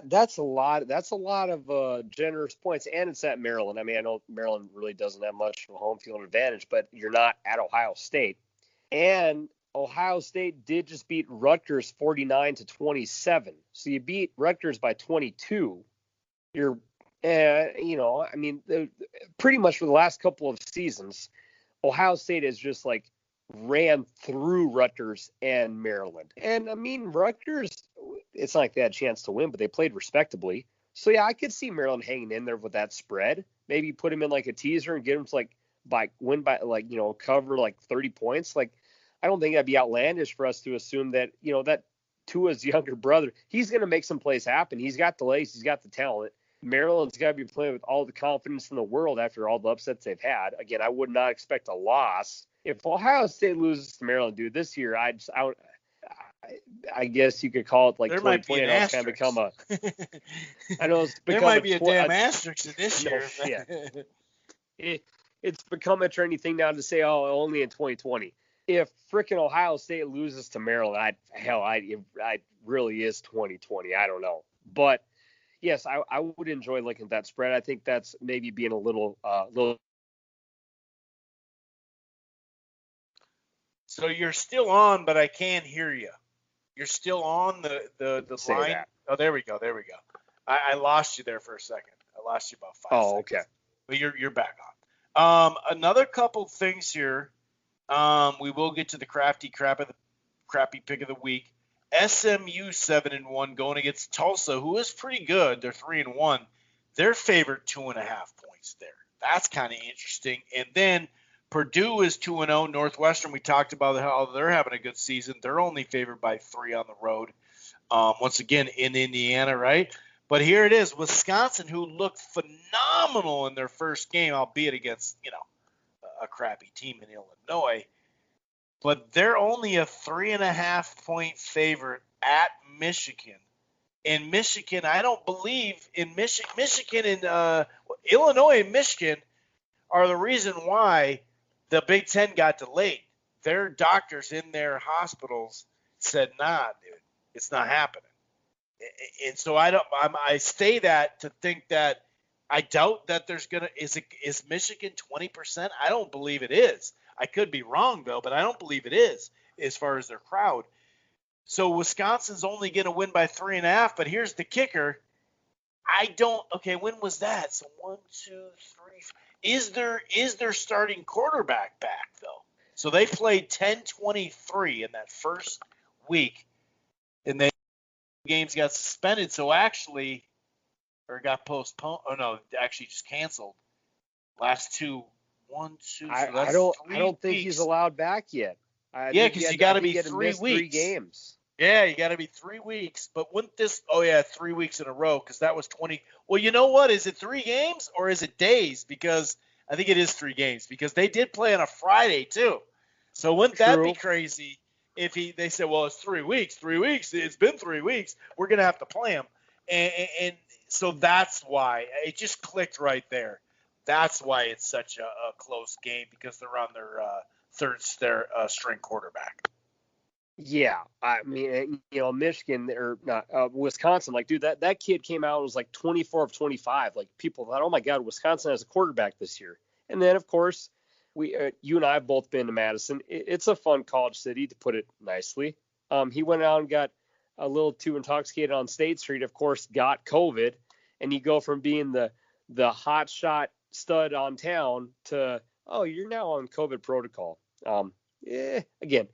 That's a lot. That's a lot of generous points, and it's at Maryland. I mean, I know Maryland really doesn't have much of a home field advantage, but you're not at Ohio State, and Ohio State did just beat Rutgers 49-27. So you beat Rutgers by 22. You're, I mean, pretty much for the last couple of seasons, Ohio State has just like ran through Rutgers and Maryland. And I mean, Rutgers, it's not like they had a chance to win, but they played respectably. So yeah, I could see Maryland hanging in there with that spread. Maybe put him in like a teaser and get him to win by cover like 30 points. Like, I don't think that'd be outlandish for us to assume that, that Tua's younger brother, he's going to make some plays happen. He's got the legs, he's got the talent. Maryland's got to be playing with all the confidence in the world after all the upsets they've had. Again, I would not expect a loss. If Ohio State loses to Maryland, dude, this year, I guess you could call it like there 2020. And it's kind of become a. I know it's become there might be a damn asterisk in this year. It's become a trendy thing now to say, only in 2020. If freaking Ohio State loses to Maryland, it really is 2020. I don't know, but. Yes, I would enjoy looking at that spread. I think that's maybe being a little. So you're still on, but I can't hear you. You're still on the line. That. Oh, there we go. I lost you there for a second. I lost you about 5 seconds. Oh, okay. But you're back on. Another couple things here. We will get to the crappy pick of the week. SMU 7-1 going against Tulsa, who is pretty good. They're 3-1. They're favored 2.5 points there. That's kind of interesting. And then Purdue is 2-0. Northwestern, we talked about how they're having a good season. They're only favored by 3 on the road. Once again, in Indiana, right? But here it is, Wisconsin, who looked phenomenal in their first game, albeit against, a crappy team in Illinois. But they're only a 3.5 point favorite at Michigan. In Michigan, I don't believe in Michigan and Illinois and Michigan are the reason why the Big Ten got delayed. Their doctors in their hospitals said, nah, dude, it's not happening. And so I say that to think that I doubt that is Michigan 20%? I don't believe it is. I could be wrong, though, but I don't believe it is as far as their crowd. So Wisconsin's only going to win by 3.5, but here's the kicker. When was that? So 1, 2, 3. Is their starting quarterback back, though? So they played 10-23 in that first week. and they games got suspended, so actually, or got postponed. Oh no, actually just canceled. Last two, 1, 2. So I don't think he's allowed back yet. Yeah, because you got to be 3 weeks. 3 games. Yeah, you got to be 3 weeks. But wouldn't this? Oh yeah, 3 weeks in a row because that was 20. Well, you know what? Is it 3 games or is it days? Because I think it is 3 games because they did play on a Friday too. So wouldn't that be crazy if they said, well, it's 3 weeks. 3 weeks. It's been 3 weeks. We're gonna have to play them, and so that's why it just clicked right there. That's why it's such a close game because they're on their third string quarterback. Yeah, I mean, Michigan or not Wisconsin, like, dude, that kid came out and was like 24 of 25. Like, people thought, oh my God, Wisconsin has a quarterback this year. And then, of course, you and I have both been to Madison. It's a fun college city, to put it nicely. He went out and got a little too intoxicated on State Street. Of course, got COVID, and you go from being the hot shot stud on town to, oh, you're now on COVID protocol. Again.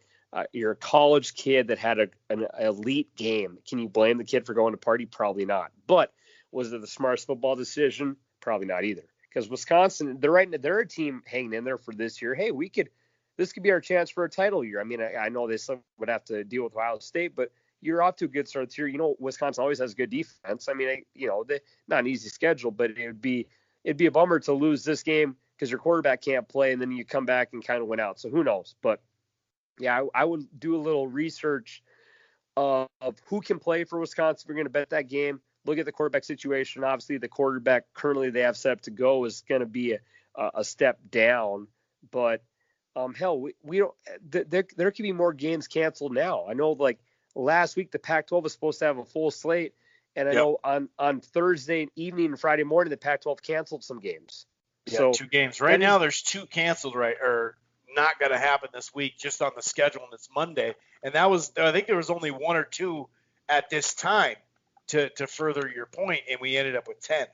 You're a college kid that had an elite game. Can you blame the kid for going to party? Probably not. But was it the smartest football decision? Probably not either. Because Wisconsin, they're a team hanging in there for this year. Hey, this could be our chance for a title year. I mean, I know they still would have to deal with Ohio State, but you're off to a good start this year. Wisconsin always has good defense. I mean, not an easy schedule, but it'd be a bummer to lose this game because your quarterback can't play, and then you come back and kind of win out. So who knows? But yeah, I would do a little research of who can play for Wisconsin. If you're going to bet that game, look at the quarterback situation. Obviously, the quarterback currently they have set up to go is going to be a step down. But hell, we don't. There could be more games canceled now. I know, like last week, the Pac-12 was supposed to have a full slate, and I know on Thursday evening and Friday morning, the Pac-12 canceled some games. Yeah, so 2 games right now. There's 2 canceled, right? Or not going to happen this week just on the schedule, and it's Monday. And I think there was only 1 or 2 at this time to further your point, and we ended up with 10.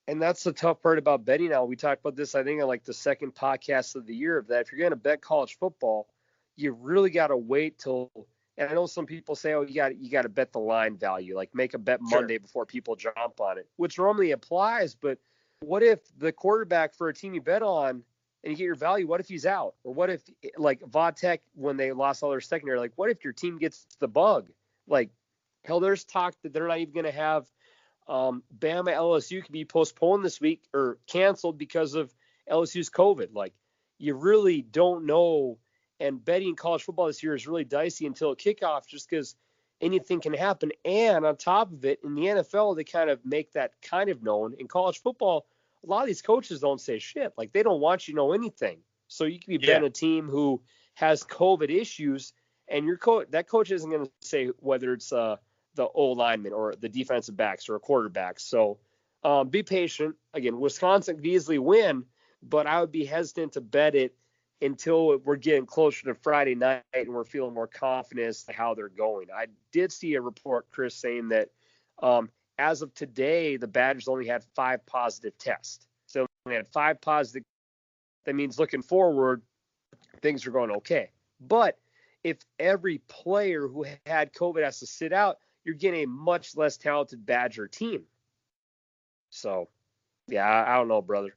And that's the tough part about betting now. We talked about this, I think, on like the second podcast of the year, of that if you're going to bet college football, you really got to wait till, and I know some people say, oh, you got to bet the line value, like make a bet Monday before people jump on it, which normally applies. But what if the quarterback for a team you bet on and you get your value, what if he's out? Or what if, like Vodtech, when they lost all their secondary, like what if your team gets the bug? Like, hell, there's talk that they're not even going to have Bama LSU can be postponed this week or canceled because of LSU's COVID. Like, you really don't know. And betting college football this year is really dicey until kickoff just because anything can happen. And on top of it, in the NFL, they kind of make that kind of known. In college football, a lot of these coaches don't say shit. Like, they don't want you to know anything. So you could be betting a team who has COVID issues, and that coach isn't going to say whether it's the old lineman or the defensive backs or a quarterback. So be patient. Again, Wisconsin could easily win, but I would be hesitant to bet it until we're getting closer to Friday night and we're feeling more confident as to how they're going. I did see a report, Chris, saying that as of today, the Badgers only had 5 positive tests. So they had 5 positive. That means looking forward, things are going okay. But if every player who had COVID has to sit out, you're getting a much less talented Badger team. So, yeah, I don't know, brother.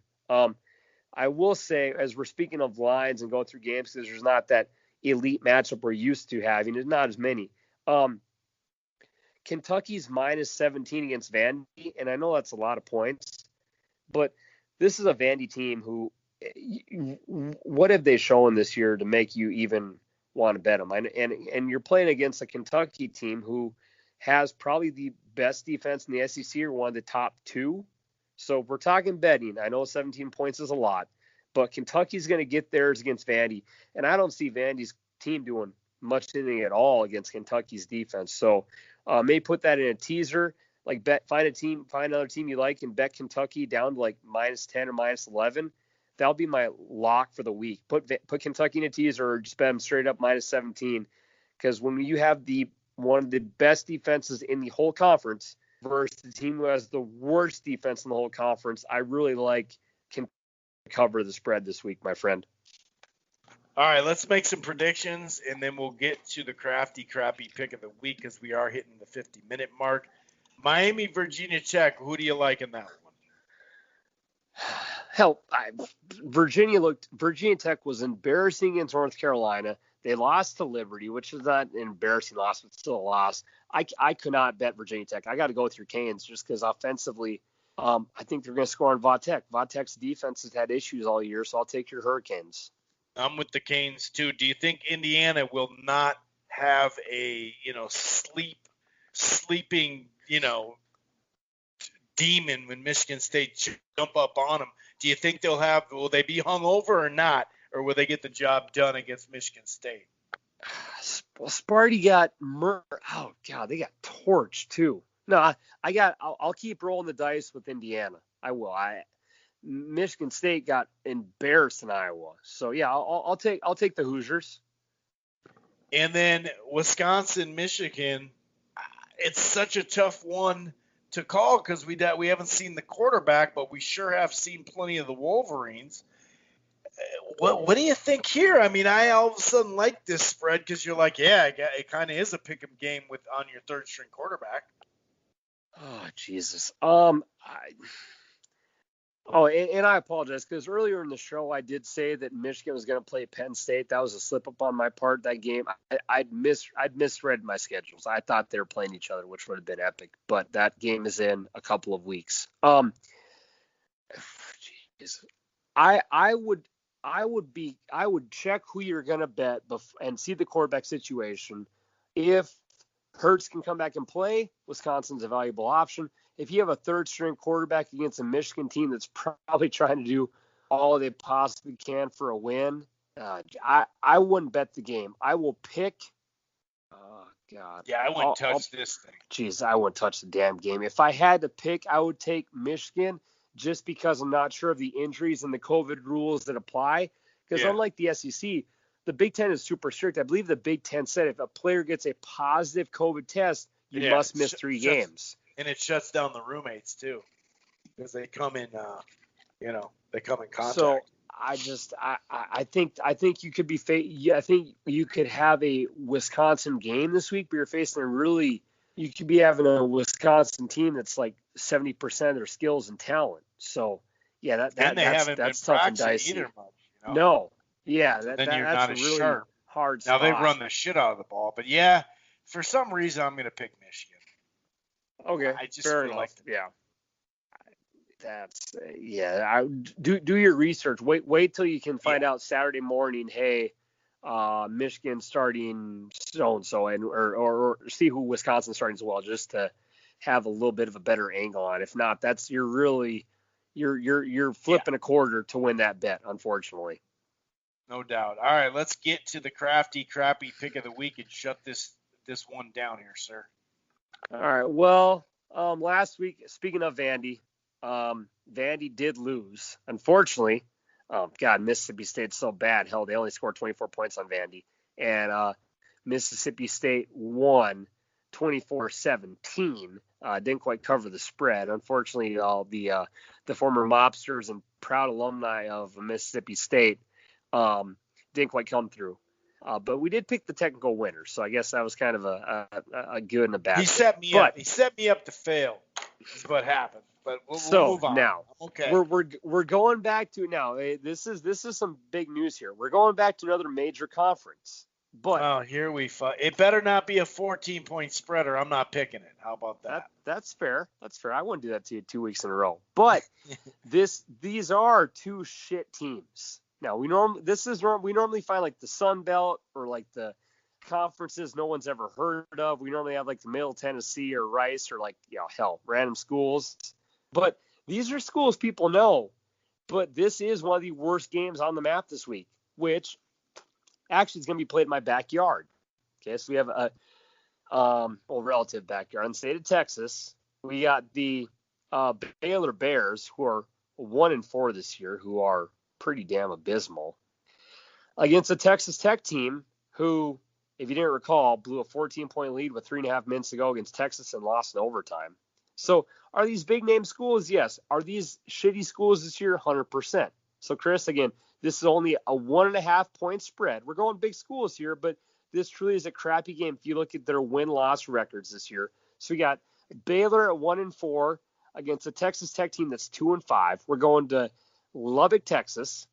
I will say, as we're speaking of lines and going through games, because there's not that elite matchup we're used to having, there's not as many. Kentucky's minus 17 against Vandy, and I know that's a lot of points, but this is a Vandy team who, what have they shown this year to make you even want to bet them? And you're playing against a Kentucky team who has probably the best defense in the SEC, or one of the top 2. So if we're talking betting, I know 17 points is a lot, but Kentucky's going to get theirs against Vandy, and I don't see Vandy's team doing much anything at all against Kentucky's defense. So may put that in a teaser, like find another team you like and bet Kentucky down to like minus 10 or minus 11. That'll be my lock for the week. Put Kentucky in a teaser or just bet them straight up minus 17, because when you have one of the best defenses in the whole conference versus the team who has the worst defense in the whole conference, I really like Kentucky to cover the spread this week, my friend. All right, let's make some predictions, and then we'll get to the crafty, crappy pick of the week because we are hitting the 50-minute mark. Miami, Virginia Tech, who do you like in that one? Hell, Virginia Tech was embarrassing against North Carolina. They lost to Liberty, which is not an embarrassing loss, but still a loss. I could not bet Virginia Tech. I got to go with your Canes just because offensively, I think they're going to score on Va-Tech. Va-Tech's defense has had issues all year, so I'll take your Hurricanes. I'm with the Canes too. Do you think Indiana will not have a sleeping demon when Michigan State jump up on them? Do you think will they be hung over or not, or will they get the job done against Michigan State? Well, Sparty got oh god, they got torched too. No, I'll keep rolling the dice with Indiana. I will. Michigan State got embarrassed in Iowa. So yeah, I'll take the Hoosiers. And then Wisconsin, Michigan. It's such a tough one to call because we haven't seen the quarterback, but we sure have seen plenty of the Wolverines. What do you think here? I mean, I all of a sudden like this spread because you're like, yeah, it kind of is a pick 'em game on your third string quarterback. Oh Jesus. And I apologize because earlier in the show I did say that Michigan was going to play Penn State. That was a slip up on my part. That game, I'd misread my schedules. I thought they were playing each other, which would have been epic. But that game is in a couple of weeks. I would check who you're going to bet and see the quarterback situation. If Hurts can come back and play, Wisconsin's a valuable option. If you have a third-string quarterback against a Michigan team that's probably trying to do all they possibly can for a win, I wouldn't bet the game. I will pick. Oh God. Yeah, I wouldn't touch this thing. Jeez, I wouldn't touch the damn game. If I had to pick, I would take Michigan just because I'm not sure of the injuries and the COVID rules that apply. Because unlike the SEC, the Big Ten is super strict. I believe the Big Ten said if a player gets a positive COVID test, you must miss 3 games. And it shuts down the roommates too, because they come in, they come in contact. So I think you could be I think you could have a Wisconsin game this week, but you're facing you could be having a Wisconsin team that's like 70% of their skills and talent. So yeah, that's tough and dicey. Either much, No, yeah, that's not really sharp. Hard. Now spot. they run the shit out of the ball, but yeah, for some reason I'm going to pick Michigan. Okay, I just feel like I do your research. Wait till you can find out Saturday morning. Hey, Michigan starting so and so, or see who Wisconsin starting as well, just to have a little bit of a better angle on. If not, you're flipping a quarter to win that bet, unfortunately. No doubt. All right, let's get to the crafty, crappy pick of the week and shut this one down here, sir. All right. Well, last week, speaking of Vandy, Vandy did lose. Unfortunately, Mississippi State's so bad. Hell, they only scored 24 points on Vandy. And Mississippi State won 24-17. Didn't quite cover the spread. Unfortunately, all the former mobsters and proud alumni of Mississippi State didn't quite come through. But we did pick the technical winner, so I guess that was kind of a good and a bad. He set me up. He set me up to fail. Is what happened. But we'll move on. Now, okay, we're going back to now. This is some big news here. We're going back to another major conference. But here we it better not be a 14-point spread, or I'm not picking it. How about that? That's fair. That's fair. I wouldn't do that to you 2 weeks in a row. But these are 2 shit teams. Now we normally find like the Sun Belt or like the conferences no one's ever heard of. We normally have like the Middle Tennessee or Rice or like random schools. But these are schools people know. But this is one of the worst games on the map this week, which actually is going to be played in my backyard. Okay, so we have a relative backyard in the state of Texas. We got the Baylor Bears, who are 1-4 this year, who are pretty damn abysmal, against a Texas Tech team who, if you didn't recall, blew a 14-point lead with 3.5 minutes to go against Texas and lost in overtime. So are these big name schools? Yes. Are these shitty schools this year? 100%. So, Chris, again, this is only a 1.5-point spread. We're going big schools here, but this truly is a crappy game if you look at their win-loss records this year. So we got Baylor at 1-4 against a Texas Tech team that's 2-5. We're going to Lubbock, Texas.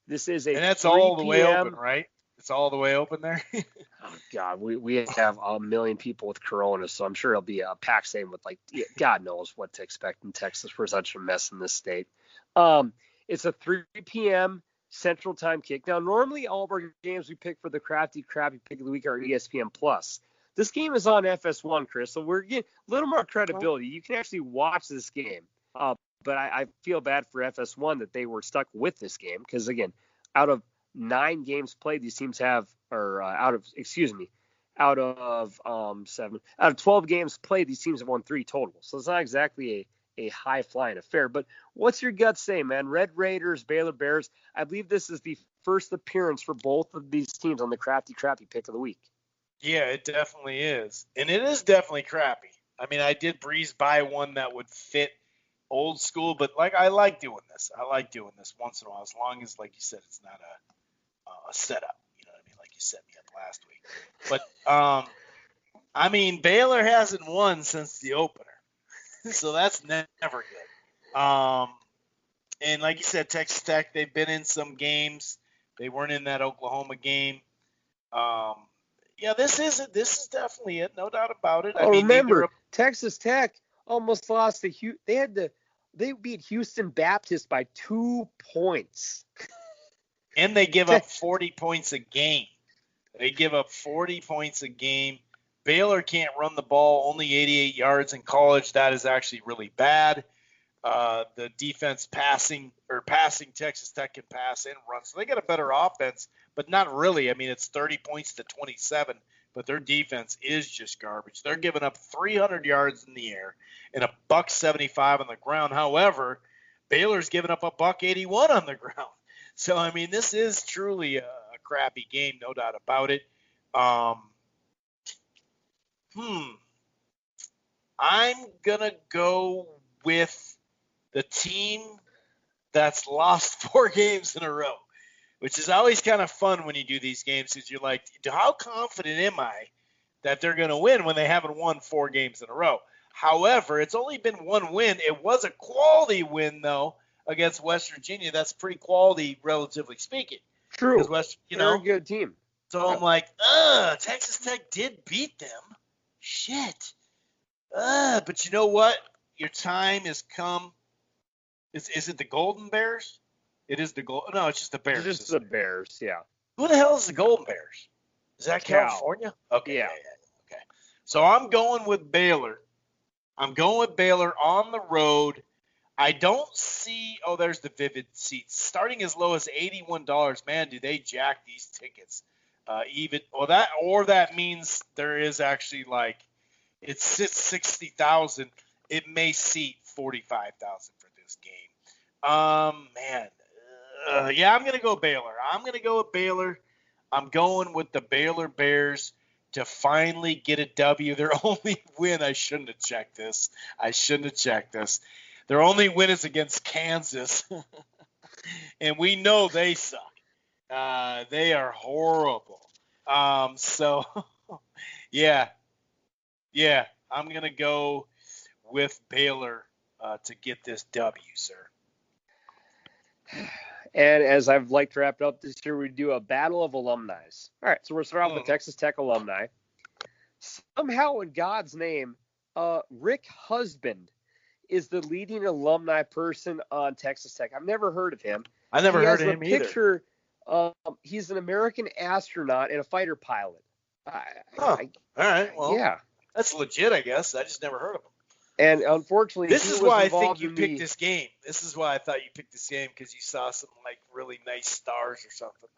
This is a and that's 3 all the way p.m. open, right? It's all the way open there. Oh, God, we have a million people with corona, so I'm sure it'll be a packed stadium with, God knows what to expect in Texas. We're such a mess in this state. It's a 3 p.m. Central Time kick. Now, normally all of our games we pick for the crappy pick of the week are ESPN Plus. This game is on FS1, Chris, so we're getting a little more credibility. You can actually watch this game. But I feel bad for FS1 that they were stuck with this game because, again, out of 9 games played, these teams have, out of 12 games played, these teams have won 3 total. So it's not exactly a high-flying affair. But what's your gut say, man? Red Raiders, Baylor Bears. I believe this is the first appearance for both of these teams on the crappy pick of the week. Yeah, it definitely is. And it is definitely crappy. I mean, I did breeze by one that would fit old school, but I like doing this. I like doing this once in a while, as long as, like you said, it's not a setup. You know what I mean? Like you set me up last week. But I mean, Baylor hasn't won since the opener, so that's never good. And like you said, Texas Tech, they've been in some games. They weren't in that Oklahoma game. Yeah, this is definitely it, no doubt about it. Remember, Texas Tech almost lost they beat Houston Baptist by 2 points. And they give up 40 points a game. Baylor can't run the ball, only 88 yards in college. That is actually really bad. The defense passing Texas Tech can pass and run. So they got a better offense, but not really. I mean, it's 30 points to 27, but their defense is just garbage. They're giving up 300 yards in the air and $175 on the ground. However, Baylor's giving up $181 on the ground. So, I mean, this is truly a crappy game, no doubt about it. I'm going to go with the team that's lost 4 games in a row, which is always kind of fun when you do these games because you're like, how confident am I that they're going to win when they haven't won 4 games in a row? However, it's only been 1 win. It was a quality win, though, against West Virginia. That's pretty quality, relatively speaking. True. Because they're a good team. So I'm like, Texas Tech did beat them. Shit. But you know what? Your time has come. Is it the Golden Bears? It is the Gold. No, it's just the Bears. It's just the Bears, yeah. Who the hell is the Golden Bears? Is that California? Okay. Yeah. Okay. So I'm going with Baylor. I'm going with Baylor on the road. I don't see. Oh, there's the Vivid seats starting as low as $81. Man, do they jack these tickets? That means there is actually it's 60,000. It may seat 45,000 for this game. Yeah, I'm gonna go Baylor. I'm going with the Baylor Bears to finally get a W. Their only win. I shouldn't have checked this. Their only win is against Kansas, and we know they suck. They are horrible. So, yeah, I'm going to go with Baylor to get this W, sir. And as I've liked to wrap it up this year, we do a battle of alumni. All right, so we're starting off with Texas Tech alumni. Somehow, in God's name, Rick Husband is the leading alumni person on Texas Tech. I've never heard of him. I never heard of him either. He's an American astronaut and a fighter pilot. All right. Well, yeah, that's legit, I guess. I just never heard of him. And unfortunately, this is why I think you picked this game. This is why I thought you picked this game because you saw some really nice stars or something.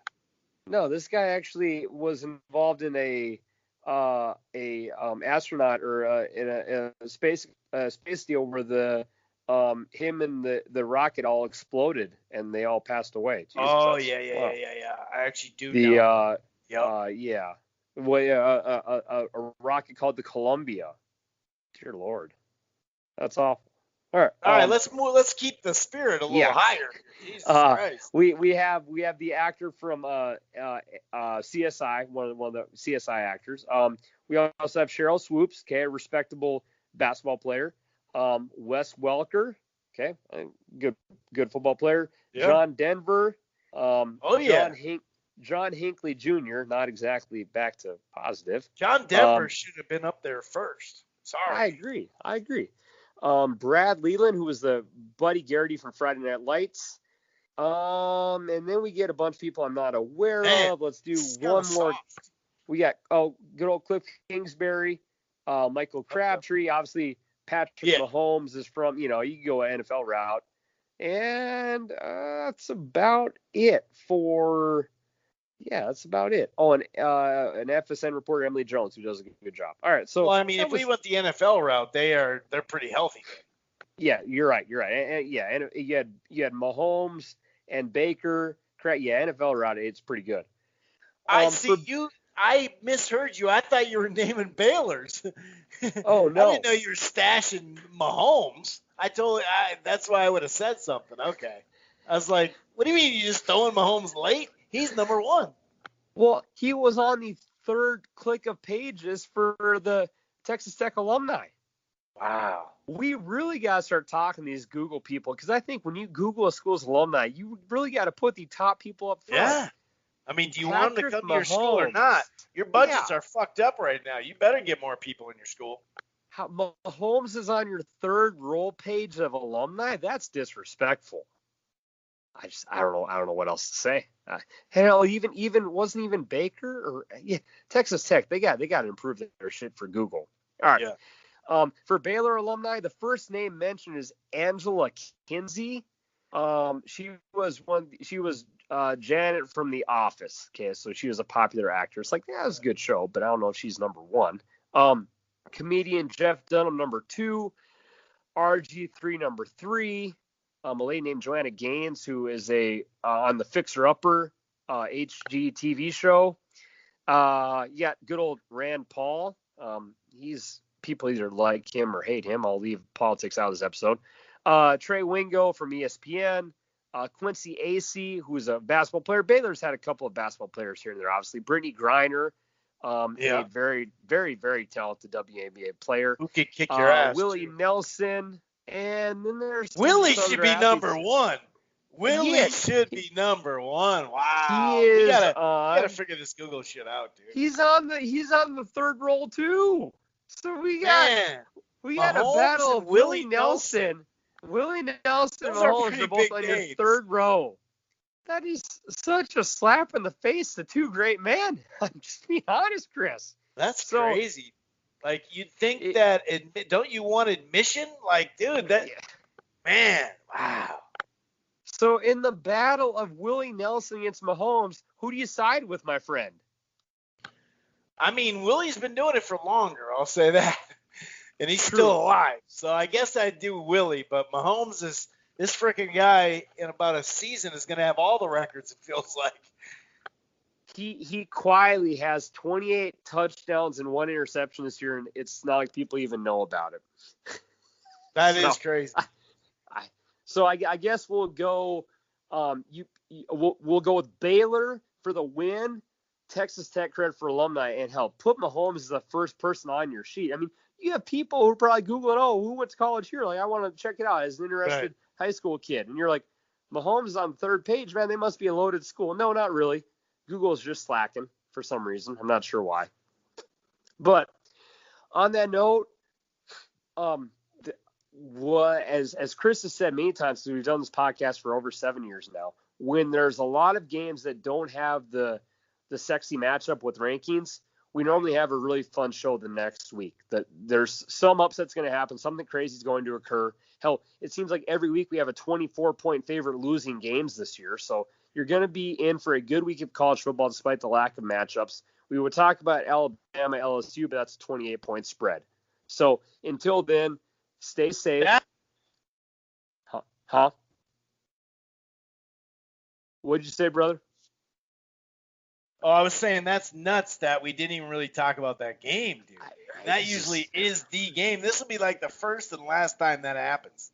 No, this guy actually was involved in a astronaut or in a space deal where the him and the rocket all exploded and they all passed away. Jesus, yeah. I actually do know. Yeah. A rocket called the Columbia. Dear Lord, that's awful. All right. Let's keep the spirit a little higher. Jesus Christ. We have the actor from CSI, one of the CSI actors. We also have Cheryl Swoops, okay, a respectable basketball player. Wes Welker, okay, a good football player. Yeah. John Denver. John Hinckley Jr., not exactly back to positive. John Denver should have been up there first. Sorry. I agree. Brad Leland, who was the Buddy Garrity from Friday Night Lights. And then we get a bunch of people I'm not aware of. Let's do one more. Soft. We got good old Cliff Kingsbury, Michael Crabtree. Obviously, Patrick Mahomes is from, you can go an NFL route. And that's about it for. Yeah, that's about it. Oh, and an FSN reporter, Emily Jones, who does a good job. All right, so. Well, I mean, if we went the NFL route, they're pretty healthy. Yeah, you're right. And you had Mahomes and Baker. Yeah, NFL route, it's pretty good. I misheard you. I thought you were naming Baylor's. Oh no, I didn't know you were stashing Mahomes. That's why I would have said something. Okay, I was like, what do you mean you just throwing Mahomes late? He's number one. Well, he was on the third click of pages for the Texas Tech alumni. Wow. We really got to start talking to these Google people, because I think when you Google a school's alumni, you really got to put the top people up front. Yeah. I mean, do you want them to come to your school or not? Your budgets are fucked up right now. You better get more people in your school. Mahomes is on your third roll page of alumni? That's disrespectful. I don't know what else to say. Hell, even wasn't even Baker or Texas Tech. They got to improve their shit for Google. All right. Yeah. For Baylor alumni, the first name mentioned is Angela Kinsey. She was Janet from The Office. Okay, so she was a popular actress. Like, that was a good show, but I don't know if she's number one. Comedian Jeff Dunham, number 2. RG3, number 3. A lady named Joanna Gaines, who is on the Fixer Upper HGTV show. Good old Rand Paul. People either like him or hate him. I'll leave politics out of this episode. Trey Wingo from ESPN. Quincy Acey, who's a basketball player. Baylor's had a couple of basketball players here and there, obviously. Brittany Griner, a very, very, very talented WNBA player. Who could kick your ass? Willie Nelson. And then there's Willie should be number one. Willie should be number one. Wow. We gotta figure this Google shit out, dude. He's on the third roll too. So we got a battle of Willie Nelson. Willie Nelson and Mahomes are both on your third row. That is such a slap in the face to two great men. I'm just being honest, Chris. That's crazy. Like, you'd think don't you want admission? Like, dude, man, wow. So in the battle of Willie Nelson against Mahomes, who do you side with, my friend? I mean, Willie's been doing it for longer, I'll say that. And he's still alive. So I guess I'd do Willie, but Mahomes is this freaking guy in about a season is going to have all the records, it feels like. He quietly has 28 touchdowns and 1 interception this year, and it's not like people even know about it. That is crazy. So I guess we'll go. We'll go with Baylor for the win, Texas Tech credit for alumni, and help put Mahomes as the first person on your sheet. I mean, you have people who are probably Googling, who went to college here? Like, I want to check it out as an interested high school kid, and you're like, Mahomes is on the third page, man. They must be a loaded school. No, not really. Google's just slacking for some reason. I'm not sure why. But on that note, as Chris has said many times, since we've done this podcast for over 7 years now, when there's a lot of games that don't have the sexy matchup with rankings, we normally have a really fun show the next week. That there's some upsets going to happen. Something crazy is going to occur. Hell, it seems like every week we have a 24-point favorite losing games this year. So you're going to be in for a good week of college football despite the lack of matchups. We would talk about Alabama, LSU, but that's a 28-point spread. So until then, stay safe. Huh? What'd you say, brother? Oh, I was saying that's nuts that we didn't even really talk about that game, dude. That usually is the game. This will be like the first and last time that happens.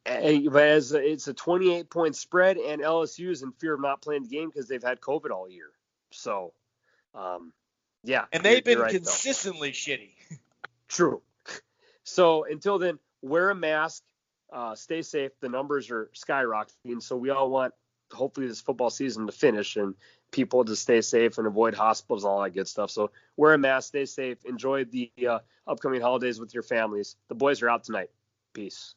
But as it's a 28-point spread, and LSU is in fear of not playing the game because they've had COVID all year. So, yeah. And they've been right, consistently shitty. True. So until then, wear a mask, stay safe. The numbers are skyrocketing, so we all want, hopefully, this football season to finish and people to stay safe and avoid hospitals and all that good stuff. So wear a mask, stay safe, enjoy the upcoming holidays with your families. The boys are out tonight. Peace.